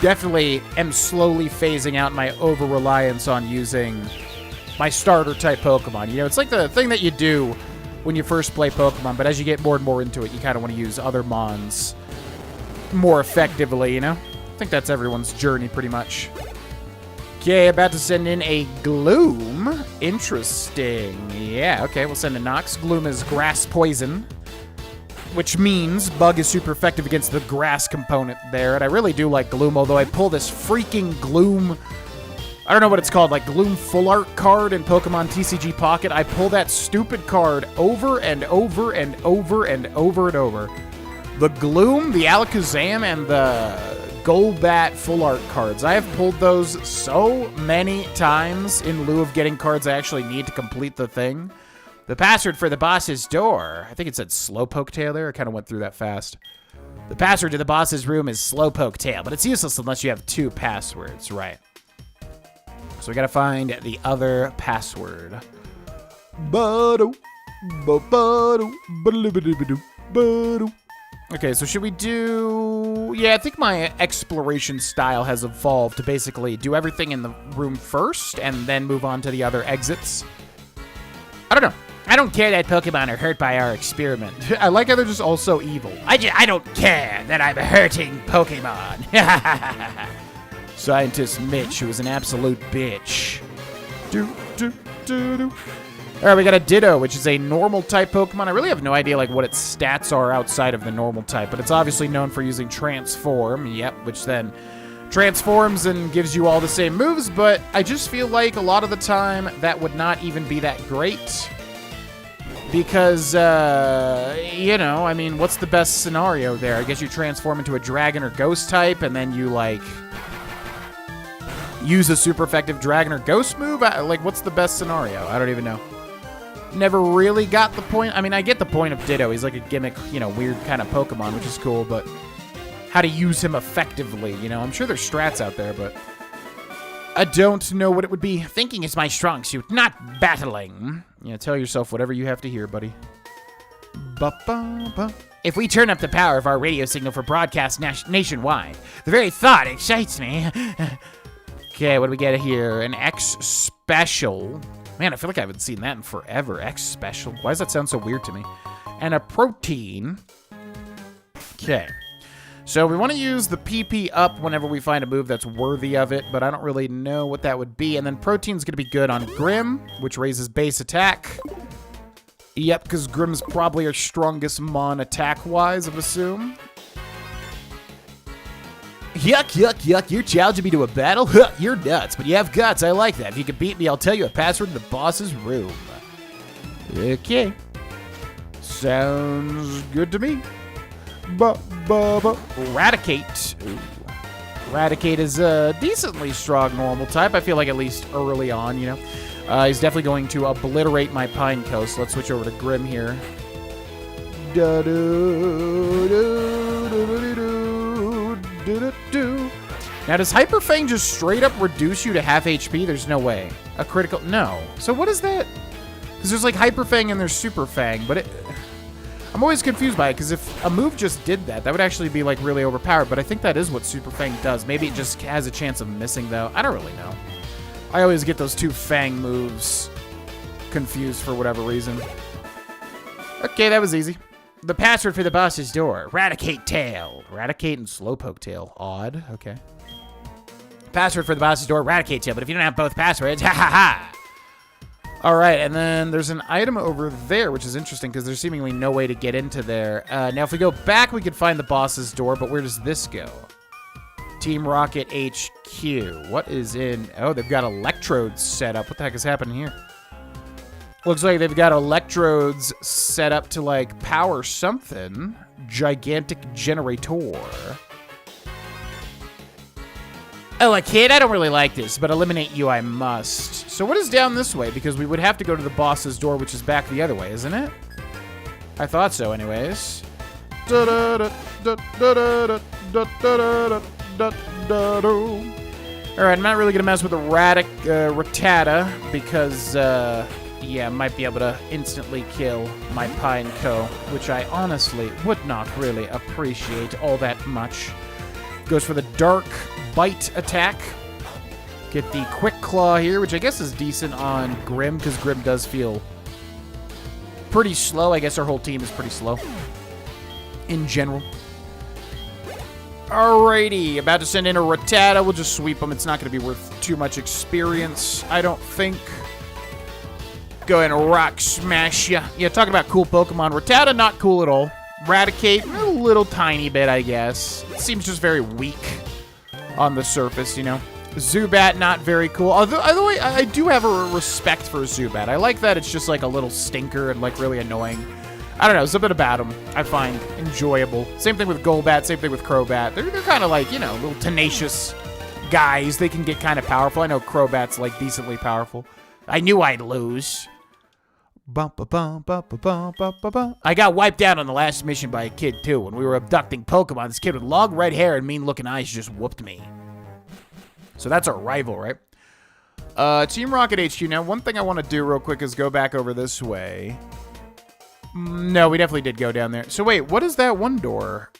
definitely am slowly phasing out my over-reliance on using my starter-type Pokemon. You know, it's like the thing that you do when you first play Pokemon, but as you get more and more into it, you kind of want to use other Mons more effectively, you know? I think that's everyone's journey, pretty much. Okay, about to send in a Gloom. Interesting. Yeah, okay, we'll send a Nox. Gloom is grass poison, which means Bug is super effective against the grass component there, and I really do like Gloom, although I pull this freaking Gloom, I don't know what it's called, like Gloom Full Art card in Pokemon TCG Pocket. I pull that stupid card over and over and over and over and over. The Gloom, the Alakazam, and the Golbat Full Art cards. I have pulled those so many times in lieu of getting cards I actually need to complete the thing. The password for the boss's door. I think it said Slowpoke Tail there. I kind of went through that fast. The password to the boss's room is Slowpoke Tail, but it's useless unless you have 2 passwords, right? So we gotta find the other password. Okay, so should we do... Yeah, I think my exploration style has evolved to basically do everything in the room first and then move on to the other exits. I don't know. I don't care that Pokemon are hurt by our experiment. I like how they're just all so evil. I don't care that I'm hurting Pokemon. Scientist Mitch, who is an absolute bitch. All right, we got a Ditto, which is a normal type Pokemon. I really have no idea like what its stats are outside of the normal type, but it's obviously known for using Transform. Yep, which then transforms and gives you all the same moves, but I just feel like a lot of the time that would not even be that great. Because, you know, I mean, what's the best scenario there? I guess you transform into a dragon or ghost type, and then you, like, use a super effective dragon or ghost move? Like, what's the best scenario? I don't even know. Never really got the point. I mean, I get the point of Ditto. He's like a gimmick, you know, weird kind of Pokemon, which is cool, but how to use him effectively, you know? I'm sure there's strats out there, but I don't know what it would be. Thinking is my strong suit, not battling. You know, tell yourself whatever you have to hear, buddy. Ba-ba-ba. If we turn up the power of our radio signal for broadcast nationwide, the very thought excites me. Okay, what do we get here? An X Special. Man, I feel like I haven't seen that in forever. X Special. Why does that sound so weird to me? And a Protein. Okay. So we want to use the PP up whenever we find a move that's worthy of it, but I don't really know what that would be. And then Protein's going to be good on Grim, which raises base attack. Yep, because Grim's probably our strongest Mon attack-wise, I would assume. Yuck, yuck, yuck, you're challenging me to a battle? Huh, you're nuts, but you have guts. I like that. If you can beat me, I'll tell you a password in the boss's room. Okay. Sounds good to me. Eradicate. Ooh. Eradicate is a decently strong normal type. I feel like at least early on, you know. He's definitely going to obliterate my Pineco, so let's switch over to Grim here. Now, does Hyper Fang just straight up reduce you to half HP? There's no way. A critical... No. So what is that? Because there's like Hyper Fang and there's Super Fang, but I'm always confused by it, because if a move just did that, that would actually be like really overpowered, but I think that is what Super Fang does. Maybe it just has a chance of missing, though. I don't really know. I always get those two Fang moves confused for whatever reason. Okay, that was easy. The password for the boss's door. Eradicate Tail. Eradicate and Slowpoke Tail. Odd. Okay. Password for the boss's door. Eradicate Tail. But if you don't have both passwords, ha ha ha. All right, and then there's an item over there, which is interesting because there's seemingly no way to get into there. Now, if we go back, we could find the boss's door, but where does this go? Team Rocket HQ. What is in... Oh, they've got electrodes set up. What the heck is happening here? Looks like they've got electrodes set up to, like, power something. Gigantic generator. Oh, a kid? I don't really like this, but eliminate you I must. So what is down this way? Because we would have to go to the boss's door, which is back the other way, isn't it? I thought so, anyways. Alright, I'm not really going to mess with the Rattata because... yeah, might be able to instantly kill my Pineco, which I honestly would not really appreciate all that much. Goes for the Dark Bite attack. Get the Quick Claw here, which I guess is decent on Grim, because Grim does feel pretty slow. I guess our whole team is pretty slow in general. Alrighty, about to send in a Rattata. We'll just sweep them. It's not going to be worth too much experience, I don't think. Go ahead and rock smash ya. Yeah, talking about cool Pokemon. Rattata, not cool at all. Eradicate, a little tiny bit, I guess. It seems just very weak on the surface, you know. Zubat, not very cool. Although I do have a respect for Zubat. I like that it's just like a little stinker and like really annoying. I don't know, something about him I find enjoyable. Same thing with Golbat, same thing with Crobat. They're kind of like, you know, little tenacious guys. They can get kind of powerful. I know Crobat's like decently powerful. I knew I'd lose. I got wiped out on the last mission by a kid, too. When we were abducting Pokemon, this kid with long red hair and mean-looking eyes just whooped me. So that's our rival, right? Team Rocket HQ. Now, one thing I want to do real quick is go back over this way. No, we definitely did go down there. So wait, what is that one door?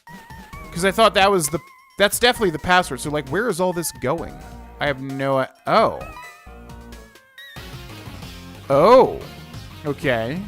Because I thought that was the... That's definitely the password. So, like, where is all this going? I have no... Oh. Oh. Okay.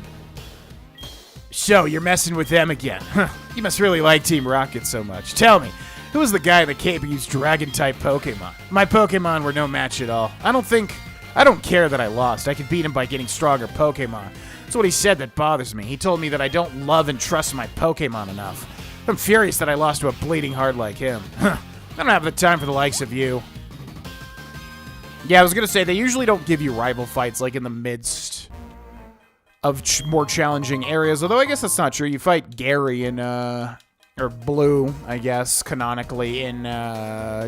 So, you're messing with them again. Huh. You must really like Team Rocket so much. Tell me, who was the guy that can't use Dragon-type Pokemon? My Pokemon were no match at all. I don't care that I lost. I could beat him by getting stronger Pokemon. That's what he said that bothers me. He told me that I don't love and trust my Pokemon enough. I'm furious that I lost to a bleeding heart like him. Huh. I don't have the time for the likes of you. Yeah, I was going to say, they usually don't give you rival fights like in the midst of more challenging areas, although I guess that's not true. You fight Gary in, or Blue, I guess, canonically in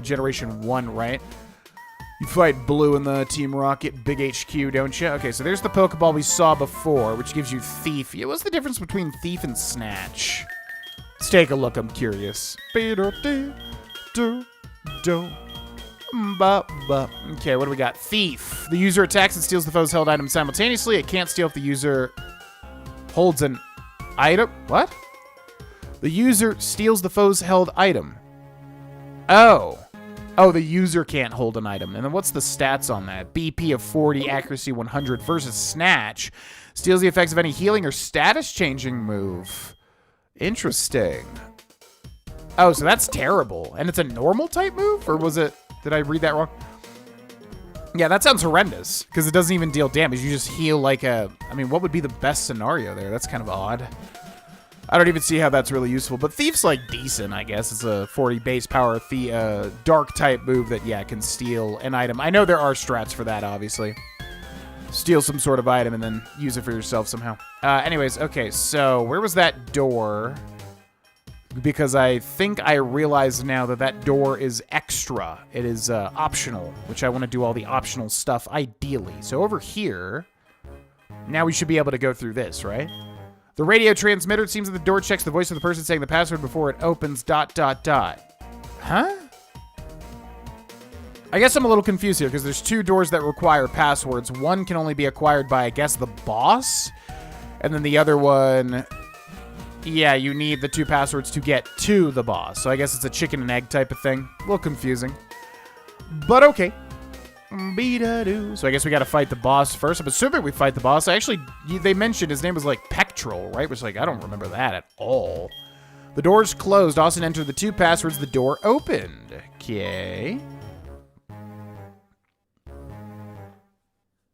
Generation 1, right? You fight Blue in the Team Rocket Big HQ, don't you? Okay, so there's the Pokeball we saw before, which gives you Thief. Yeah, what's the difference between Thief and Snatch? Let's take a look, I'm curious. Okay, what do we got? Thief. The user attacks and steals the foe's held item simultaneously. It can't steal if the user holds an item. What? The user steals the foe's held item. Oh. Oh, the user can't hold an item. And then what's the stats on that? BP of 40, accuracy 100 versus Snatch. Steals the effects of any healing or status changing move. Interesting. Oh, so that's terrible. And it's a normal type move? Or was it... Did I read that wrong? Yeah, that sounds horrendous. Because it doesn't even deal damage. You just heal like a... I mean, what would be the best scenario there? That's kind of odd. I don't even see how that's really useful. But Thief's, like, decent, I guess. It's a 40 base power dark type move that, yeah, can steal an item. I know there are strats for that, obviously. Steal some sort of item and then use it for yourself somehow. Anyways, okay, so where was that door? Because I think I realize now that that door is extra. It is optional, which I want to do all the optional stuff ideally. So over here, now we should be able to go through this, right? The radio transmitter, it seems that the door checks the voice of the person saying the password before it opens, ... Huh? I guess I'm a little confused here because there's two doors that require passwords. One can only be acquired by, I guess, the boss. And then the other one... Yeah, you need the two passwords to get to the boss. So I guess it's a chicken and egg type of thing. A little confusing. But okay. So I guess we gotta fight the boss first. I'm assuming we fight the boss. Actually, they mentioned his name was like Pectrol, right? Which, like, I don't remember that at all. The door's closed. Austin entered the two passwords. The door opened. Okay.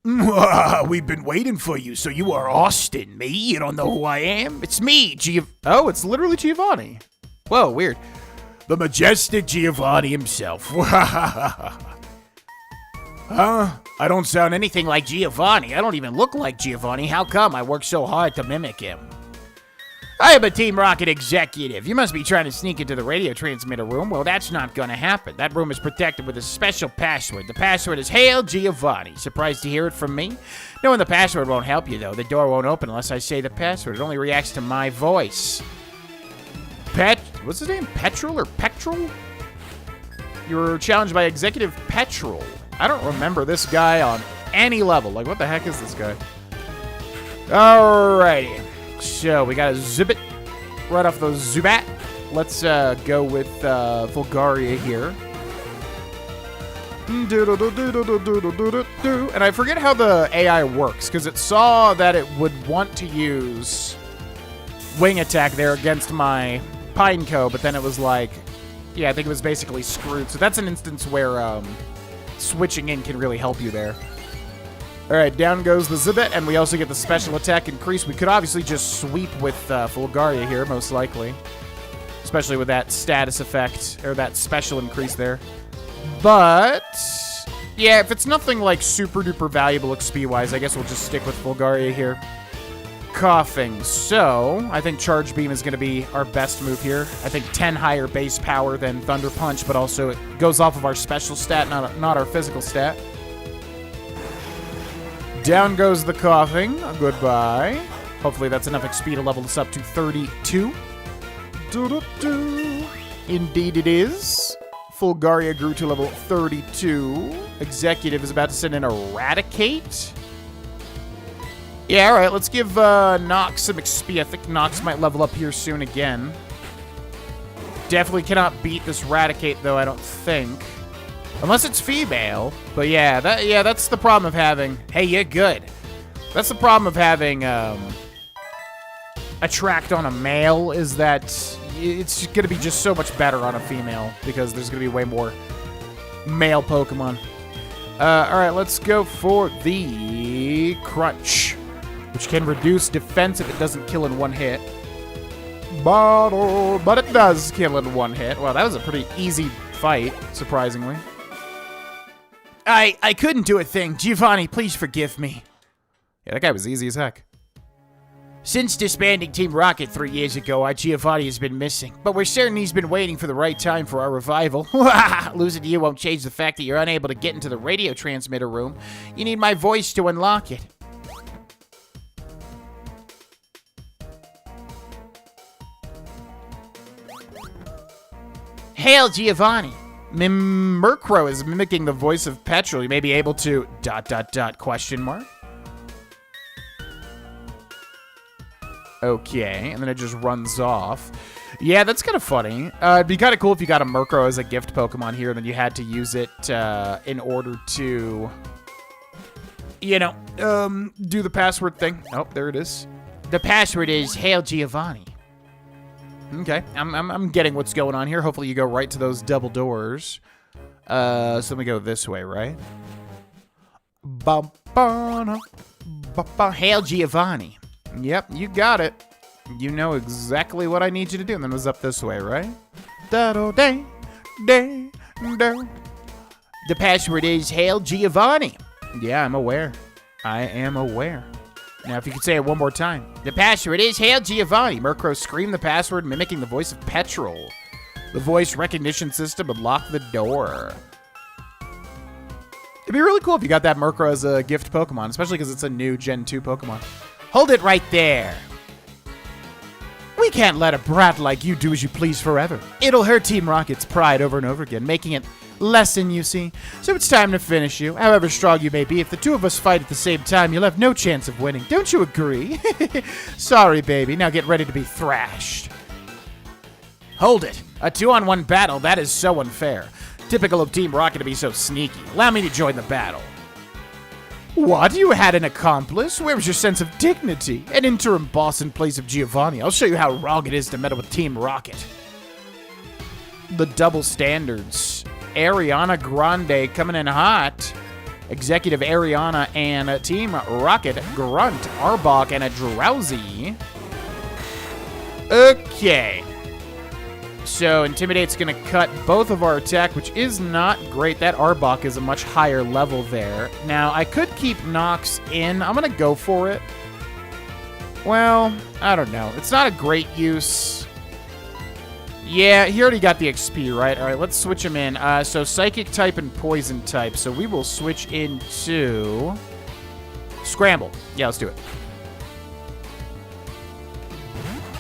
We've been waiting for you, so you are Austin. Me? You don't know who I am? It's me, Oh, it's literally Giovanni. Whoa, weird. The majestic Giovanni himself. Huh? I don't sound anything like Giovanni. I don't even look like Giovanni. How come I work so hard to mimic him? I am a Team Rocket executive. You must be trying to sneak into the radio transmitter room. Well, that's not gonna happen. That room is protected with a special password. The password is Hail Giovanni. Surprised to hear it from me? Knowing the password won't help you, though. The door won't open unless I say the password. It only reacts to my voice. What's his name? Petrol or Pectrol? You were challenged by Executive Petrol. I don't remember this guy on any level. Like, what the heck is this guy? Alrighty. So, we got a Zubat right off the Zubat. Let's go with Fulgaria here. And I forget how the AI works, because it saw that it would want to use Wing Attack there against my Pineco, but then it was like, yeah, I think it was basically screwed. So that's an instance where switching in can really help you there. Alright, down goes the Zubat, and we also get the special attack increase. We could obviously just sweep with Fulgaria here, most likely. Especially with that status effect, or that special increase there. But, yeah, if it's nothing like super duper valuable XP-wise, I guess we'll just stick with Fulgaria here. Coughing. So, I think Charge Beam is going to be our best move here. I think 10 higher base power than Thunder Punch, but also it goes off of our special stat, not our physical stat. Down goes the coughing. Goodbye. Hopefully that's enough XP to level us up to 32. Indeed it is. Fulgaria grew to level 32. Executive is about to send in Eradicate. Yeah, alright, let's give Nox some XP. I think Nox might level up here soon again. Definitely cannot beat this Eradicate, though, I don't think. Unless it's female. But yeah, that's the problem of having... Hey, you're good. That's the problem of having Attract on a male, is that it's going to be just so much better on a female, because there's going to be way more male Pokemon. Alright, let's go for the Crunch, which can reduce defense if it doesn't kill in one hit. But it does kill in one hit. Wow, that was a pretty easy fight, surprisingly. I couldn't do a thing. Giovanni, please forgive me. Yeah, that guy was easy as heck. Since disbanding Team Rocket 3 years ago, our Giovanni has been missing. But we're certain he's been waiting for the right time for our revival. Losing to you won't change the fact that you're unable to get into the radio transmitter room. You need my voice to unlock it. Hail, Giovanni. Murkrow is mimicking the voice of Petrol. You may be able to... ... question mark. Okay, and then it just runs off. Yeah, that's kind of funny. It'd be kind of cool if you got a Murkrow as a gift Pokemon here, and then you had to use it in order to... You know, do the password thing. Oh, there it is. The password is Hail Giovanni. Okay, I'm getting what's going on here. Hopefully you go right to those double doors. So let me go this way, right? Hail Giovanni. Yep, you got it. You know exactly what I need you to do. And then it was up this way, right? The password is Hail Giovanni. Yeah, I'm aware. I am aware. Now, if you could say it one more time. The password is Hail Giovanni. Murkrow screamed the password, mimicking the voice of Petrol. The voice recognition system would lock the door. It'd be really cool if you got that Murkrow as a gift Pokemon, especially because it's a new Gen 2 Pokemon. Hold it right there. We can't let a brat like you do as you please forever. It'll hurt Team Rocket's pride over and over again, making it lessen, you see. So it's time to finish you. However strong you may be, if the two of us fight at the same time, you'll have no chance of winning. Don't you agree? Sorry, baby. Now get ready to be thrashed. Hold it. A 2-on-1 battle? That is so unfair. Typical of Team Rocket to be so sneaky. Allow me to join the battle. What? You had an accomplice? Where was your sense of dignity? An interim boss in place of Giovanni. I'll show you how wrong it is to meddle with Team Rocket. The double standards. Ariana Grande coming in hot. Executive Ariana and Team Rocket Grunt, Arbok, and a Drowsy. Okay. So Intimidate's going to cut both of our attack, which is not great. That Arbok is a much higher level there. Now, I could keep Nox in. I'm going to go for it. Well, I don't know. It's not a great use. Yeah, he already got the XP, right? All right, let's switch him in. So Psychic type and Poison type. So we will switch into Scramble. Yeah, let's do it.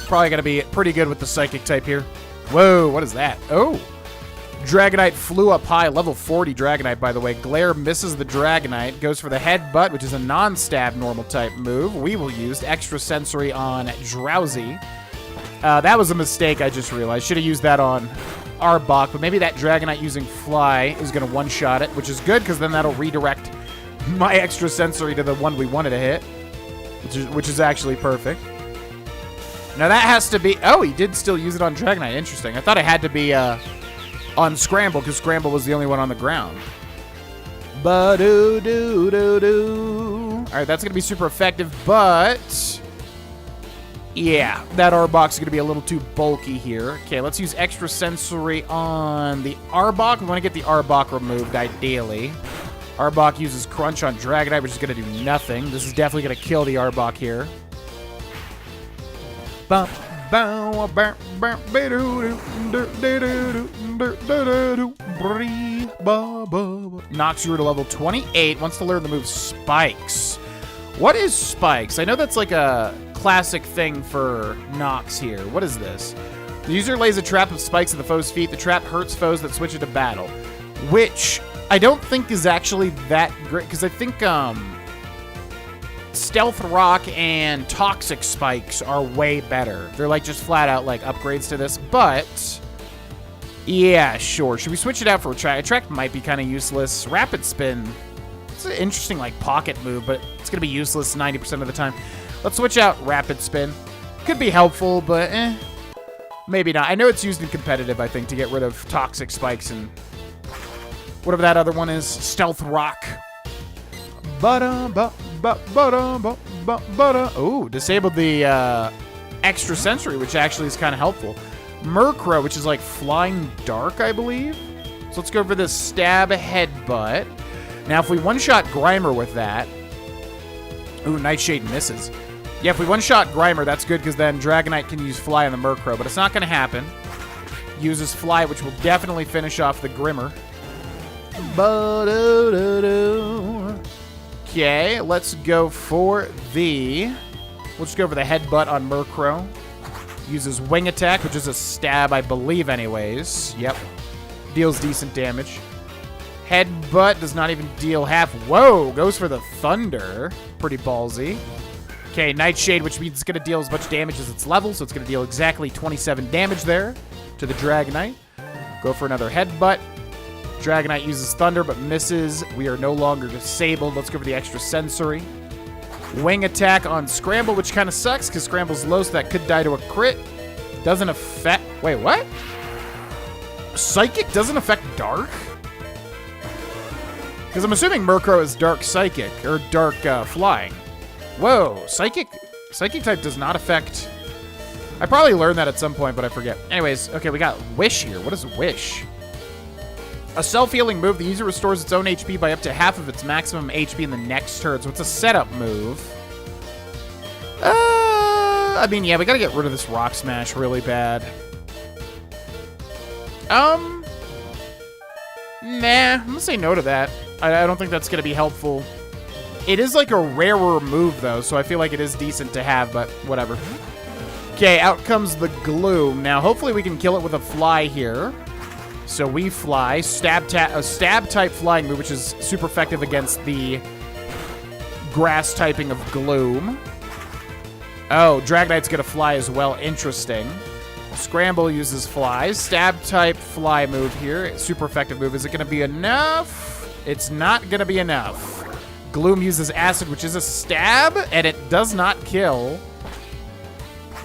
Probably going to be pretty good with the Psychic type here. Whoa, what is that? Oh, Dragonite flew up high. Level 40 Dragonite, by the way. Glare misses the Dragonite. Goes for the Headbutt, which is a non-stab normal type move. We will use Extra Sensory on Drowsy. That was a mistake I just realized. Should have used that on Arbok, but maybe that Dragonite using Fly is going to one-shot it, which is good because then that'll redirect my Extra Sensory to the one we wanted to hit, which is actually perfect. Now that has to be... Oh, he did still use it on Dragonite. Interesting. I thought it had to be on Scramble because Scramble was the only one on the ground. Ba-do-do-do-do. All right, that's going to be super effective, but... Yeah, that Arbok is going to be a little too bulky here. Okay, let's use Extra Sensory on the Arbok. We want to get the Arbok removed, ideally. Arbok uses Crunch on Dragonite, which is going to do nothing. This is definitely going to kill the Arbok here. Knocks you to level 28. Wants to learn the move Spikes. What is Spikes? I know that's like a classic thing for Nox here. What is this? The user lays a trap of spikes at the foe's feet. The trap hurts foes that switch into battle, which I don't think is actually that great because I think Stealth Rock and Toxic Spikes are way better. They're like just flat out like upgrades to this, but yeah, sure. Should we switch it out for Attract? Attract might be kind of useless. Rapid Spin. It's an interesting like pocket move, but it's going to be useless 90% of the time. Let's switch out Rapid Spin. Could be helpful, but maybe not. I know it's used in competitive, I think, to get rid of Toxic Spikes and whatever that other one is. Stealth Rock. Oh, disabled the Extra Sensory, which actually is kind of helpful. Murkrow, which is like Flying Dark, I believe. So let's go for this Stab Headbutt. Now, if we one-shot Grimer with that... Ooh, Nightshade misses. Yeah, if we one-shot Grimer, that's good, because then Dragonite can use Fly on the Murkrow, but it's not going to happen. Uses Fly, which will definitely finish off the Grimmer. Okay, let's go for the... We'll just go for the Headbutt on Murkrow. Uses Wing Attack, which is a stab, I believe, anyways. Yep. Deals decent damage. Headbutt does not even deal half. Whoa, goes for the Thunder. Pretty ballsy. Okay, Nightshade, which means it's going to deal as much damage as its level, so it's going to deal exactly 27 damage there to the Dragonite. Go for another Headbutt. Dragonite uses Thunder, but misses. We are no longer disabled. Let's go for the Extra Sensory. Wing Attack on Scramble, which kind of sucks, because Scramble's low, so that could die to a crit. doesn't affect... Wait, what? Psychic doesn't affect Dark? Because I'm assuming Murkrow is Dark Psychic, or Dark Flying. Whoa, Psychic type does not affect... I probably learned that at some point, but I forget. Anyways, okay, we got Wish here. What is Wish? A self-healing move. The user restores its own HP by up to half of its maximum HP in the next turn. So it's a setup move. I mean, yeah, we gotta get rid of this Rock Smash really bad. Nah, I'm gonna say no to that. I don't think that's gonna be helpful. It is like a rarer move, though, so I feel like it is decent to have, but whatever. Okay, out comes the Gloom. Now, hopefully we can kill it with a Fly here. So we Fly. A stab-type flying move, which is super effective against the grass typing of Gloom. Oh, Dragonite's gonna Fly as well. Interesting. Scramble uses Flies. Stab-type Fly move here. Super effective move. Is it gonna be enough? It's not gonna be enough. Gloom uses Acid, which is a stab, and it does not kill.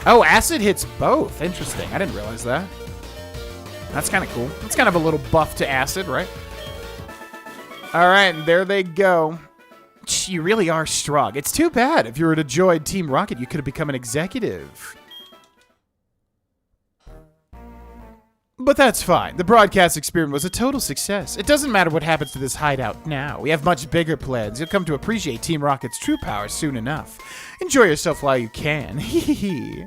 Oh, Acid hits both. Interesting. I didn't realize that. That's kind of cool. That's kind of a little buff to Acid, right? All right, and there they go. You really are strong. It's too bad. If you were to join Team Rocket, you could have become an executive. But that's fine. The broadcast experiment was a total success. It doesn't matter what happens to this hideout now. We have much bigger plans. You'll come to appreciate Team Rocket's true power soon enough. Enjoy yourself while you can. Hee.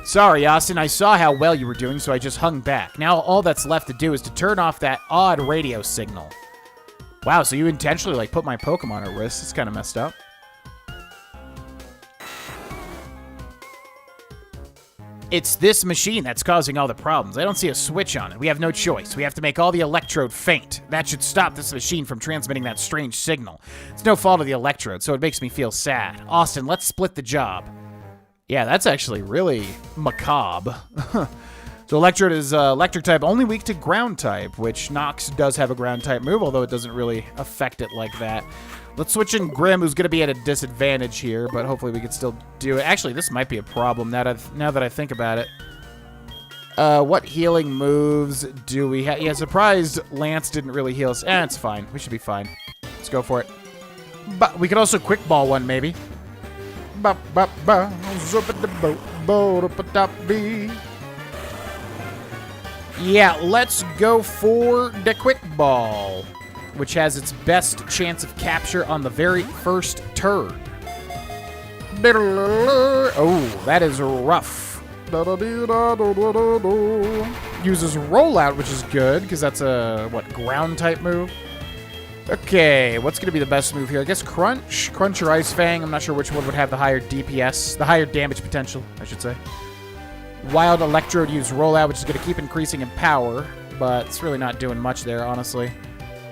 Sorry, Austin. I saw how well you were doing, so I just hung back. Now all that's left to do is to turn off that odd radio signal. Wow, so you intentionally, like, put my Pokemon at risk. It's kind of messed up. It's this machine that's causing all the problems. I don't see a switch on it. We have no choice. We have to make all the Electrode faint. That should stop this machine from transmitting that strange signal. It's no fault of the Electrode, so it makes me feel sad. Austin, let's split the job. Yeah, that's actually really macabre. So Electrode is electric type, only weak to ground type, which Nox does have a ground type move, although it doesn't really affect it like that. Let's switch in Grim, who's going to be at a disadvantage here, but hopefully we can still do it. Actually, this might be a problem now that I think about it. What healing moves do we have? Yeah, surprised Lance didn't really heal us. It's fine. We should be fine. Let's go for it. But we could also quick ball one, maybe. Yeah, let's go for the quick ball, which has its best chance of capture on the very first turn. Oh, that is rough. Uses Rollout, which is good, because that's a, ground type move? Okay, what's going to be the best move here? I guess Crunch? Crunch or Ice Fang? I'm not sure which one would have the higher DPS, the higher damage potential, I should say. Wild Electrode use Rollout, which is going to keep increasing in power, but it's really not doing much there, honestly.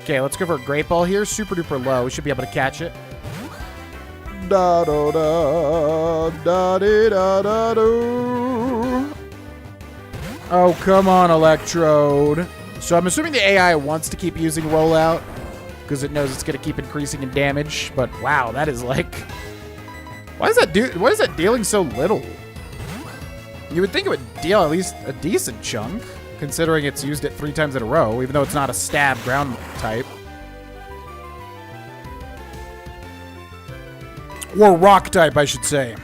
Okay, let's go for a Great Ball here. Super duper low. We should be able to catch it. Da da da da da da da. Oh, come on, Electrode. So I'm assuming the AI wants to keep using Rollout because it knows it's going to keep increasing in damage. But wow, that is like, why is that dealing so little? You would think it would deal at least a decent chunk, considering it's used it 3 times in a row, even though it's not a stab ground type. Or rock type, I should say.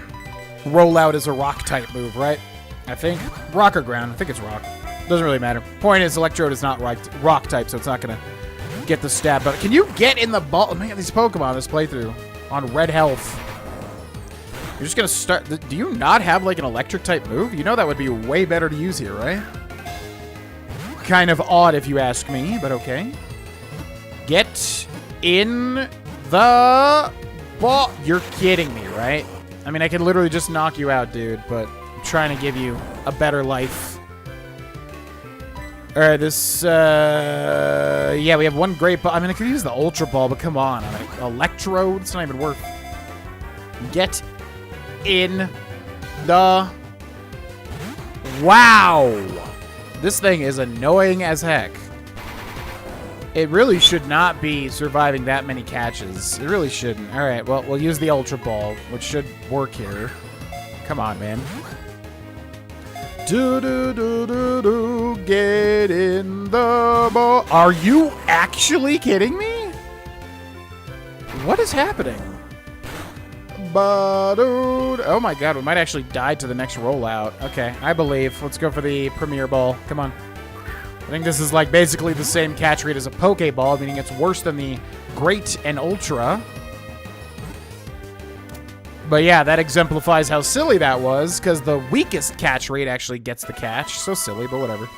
Rollout is a rock type move, right? I think. Rock or ground. I think it's rock. Doesn't really matter. Point is, Electrode is not rock type, so it's not going to get the stab. But can you get in the ball? Oh, man, these Pokemon this playthrough on red health. You're just going to start... Do you not have, like, an electric type move? You know that would be way better to use here, right? Kind of odd if you ask me, but okay. Get in the ball. You're kidding me, right? I mean, I could literally just knock you out, dude, but I'm trying to give you a better life. All right, this, yeah, we have one great ball. I mean, I could use the Ultra Ball, but come on. Electrode, it's not even worth. Get in the... Wow! This thing is annoying as heck. It really should not be surviving that many catches. It really shouldn't. All right, well, we'll use the Ultra Ball, which should work here. Come on, man. Do do do do do. Get in the ball. Are you actually kidding me? What is happening? Oh my god, we might actually die to the next rollout. Okay, I believe. Let's go for the Premier Ball. Come on. I think this is like basically the same catch rate as a Pokeball, meaning it's worse than the Great and Ultra. But yeah, that exemplifies how silly that was, because the weakest catch rate actually gets the catch. So silly, but whatever.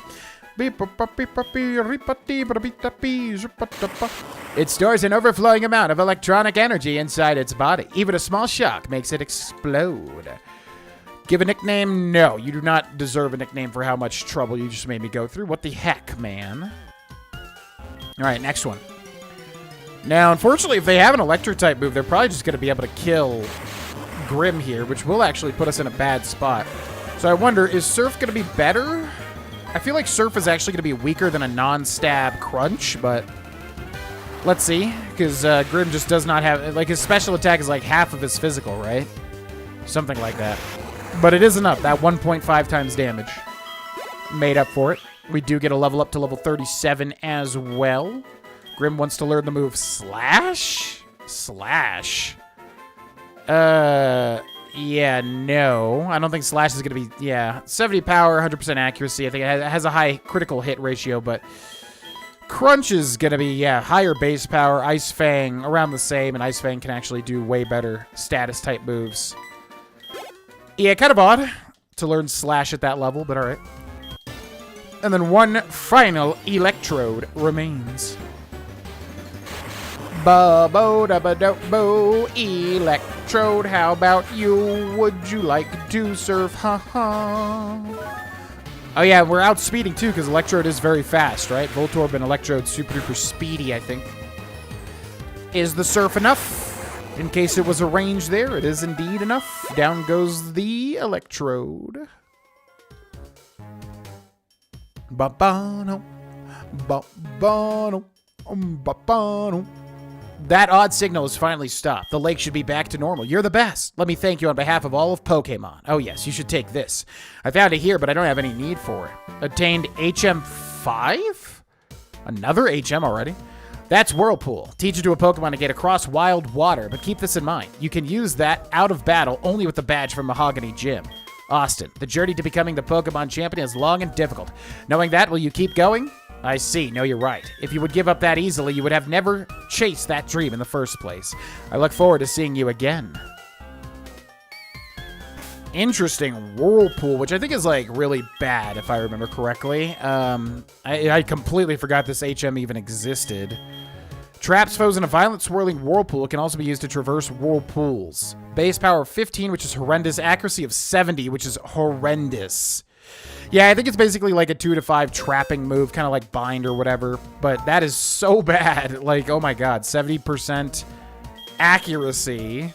It stores an overflowing amount of electronic energy inside its body. Even a small shock makes it explode. Give a nickname? No, you do not deserve a nickname for how much trouble you just made me go through. What the heck, man? All right, next one. Now, unfortunately, if they have an Electro-type move, they're probably just going to be able to kill Grim here, which will actually put us in a bad spot. So I wonder, is Surf going to be better? I feel like Surf is actually going to be weaker than a non-stab Crunch, but let's see, because Grim just does not have, like, his special attack is like half of his physical, right? Something like that. But it is enough. That 1.5 times damage made up for it. We do get a level up to level 37 as well. Grim wants to learn the move Slash? Slash. Yeah, no. I don't think Slash is going to be, yeah. 70 power, 100% accuracy. I think it has a high critical hit ratio, but Crunch is going to be, yeah, higher base power. Ice Fang, around the same, and Ice Fang can actually do way better status-type moves. Yeah, kind of odd to learn Slash at that level, but all right. And then one final Electrode remains. Ba-bo-da-ba-do-bo, Electrode, how about you? Would you like to surf? Ha-ha. Oh yeah, we're outspeeding too, because Electrode is very fast, right? Voltorb and Electrode super-duper speedy, I think. Is the surf enough? In case it was a range there, it is indeed enough. Down goes the Electrode. Ba-ba-no, ba-ba-no, ba-ba-no. That odd signal has finally stopped. The lake should be back to normal. You're the best. Let me thank you on behalf of all of Pokemon. Oh yes, you should take this. I found it here, but I don't have any need for it. Attained HM5? Another HM already? That's Whirlpool. Teach it to a Pokemon to get across wild water, but keep this in mind. You can use that out of battle only with the badge from Mahogany Gym. Austin, the journey to becoming the Pokemon champion is long and difficult. Knowing that, will you keep going? I see. No, you're right. If you would give up that easily, you would have never chased that dream in the first place. I look forward to seeing you again. Interesting. Whirlpool, which I think is, like, really bad, if I remember correctly. I completely forgot this HM even existed. Traps foes in a violent swirling whirlpool. Can also be used to traverse whirlpools. Base power of 15, which is horrendous. Accuracy of 70, which is horrendous. Yeah, I think it's basically like a 2 to 5 trapping move, kind of like Bind or whatever. But that is so bad. Like, oh my god, 70% accuracy.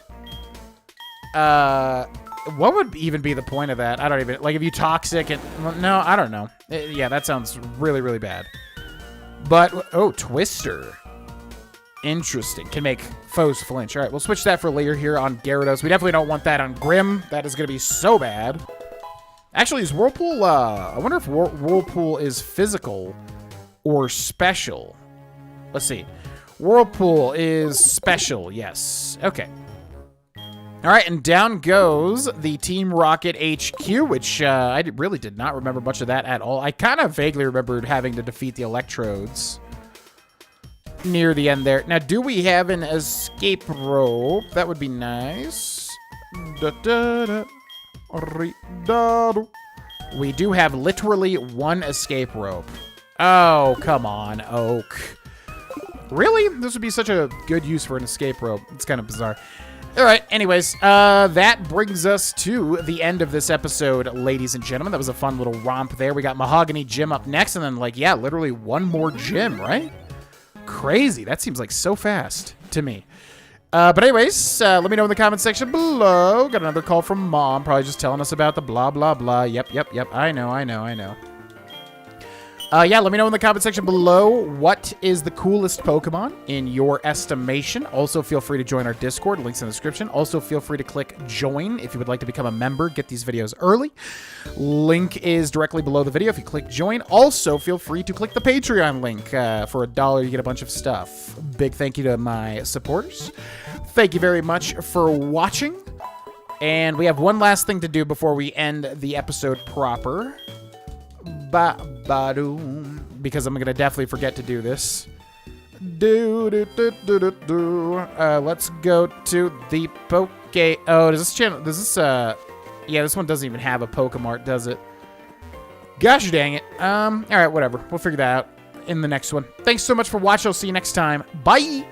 What would even be the point of that? I don't even, like, if you Toxic and, well, no, I don't know. Yeah, that sounds really, really bad. But, oh, Twister. Interesting. Can make foes flinch. All right, we'll switch that for later here on Gyarados. We definitely don't want that on Grim. That is going to be so bad. Actually, is Whirlpool, I wonder if Whirlpool is physical or special. Let's see. Whirlpool is special, yes. Okay. All right, and down goes the Team Rocket HQ, which I really did not remember much of that at all. I kind of vaguely remembered having to defeat the Electrodes near the end there. Now, do we have an escape rope? That would be nice. We do have literally one escape rope. Oh, come on, Oak. Really? This would be such a good use for an escape rope. It's kind of bizarre. All right, anyways, that brings us to the end of this episode, ladies and gentlemen. That was a fun little romp there. We got Mahogany Gym up next, and then, like, yeah, literally one more gym, right? Crazy. That seems like so fast to me. But anyways, let me know in the comment section below. Got another call from Mom, probably just telling us about the blah, blah, blah. Yep. I know. Yeah, let me know in the comment section below what is the coolest Pokemon in your estimation. Also, feel free to join our Discord. Links in the description. Also, feel free to click join if you would like to become a member. Get these videos early. Link is directly below the video if you click join. Also, feel free to click the Patreon link. For $1, you get a bunch of stuff. Big thank you to my supporters. Thank you very much for watching. And we have one last thing to do before we end the episode proper. Because I'm gonna definitely forget to do this. Let's go to the Oh, does this channel? Yeah, this one doesn't even have a Pokemart, does it? Gosh dang it. All right, whatever. We'll figure that out in the next one. Thanks so much for watching. I'll see you next time. Bye.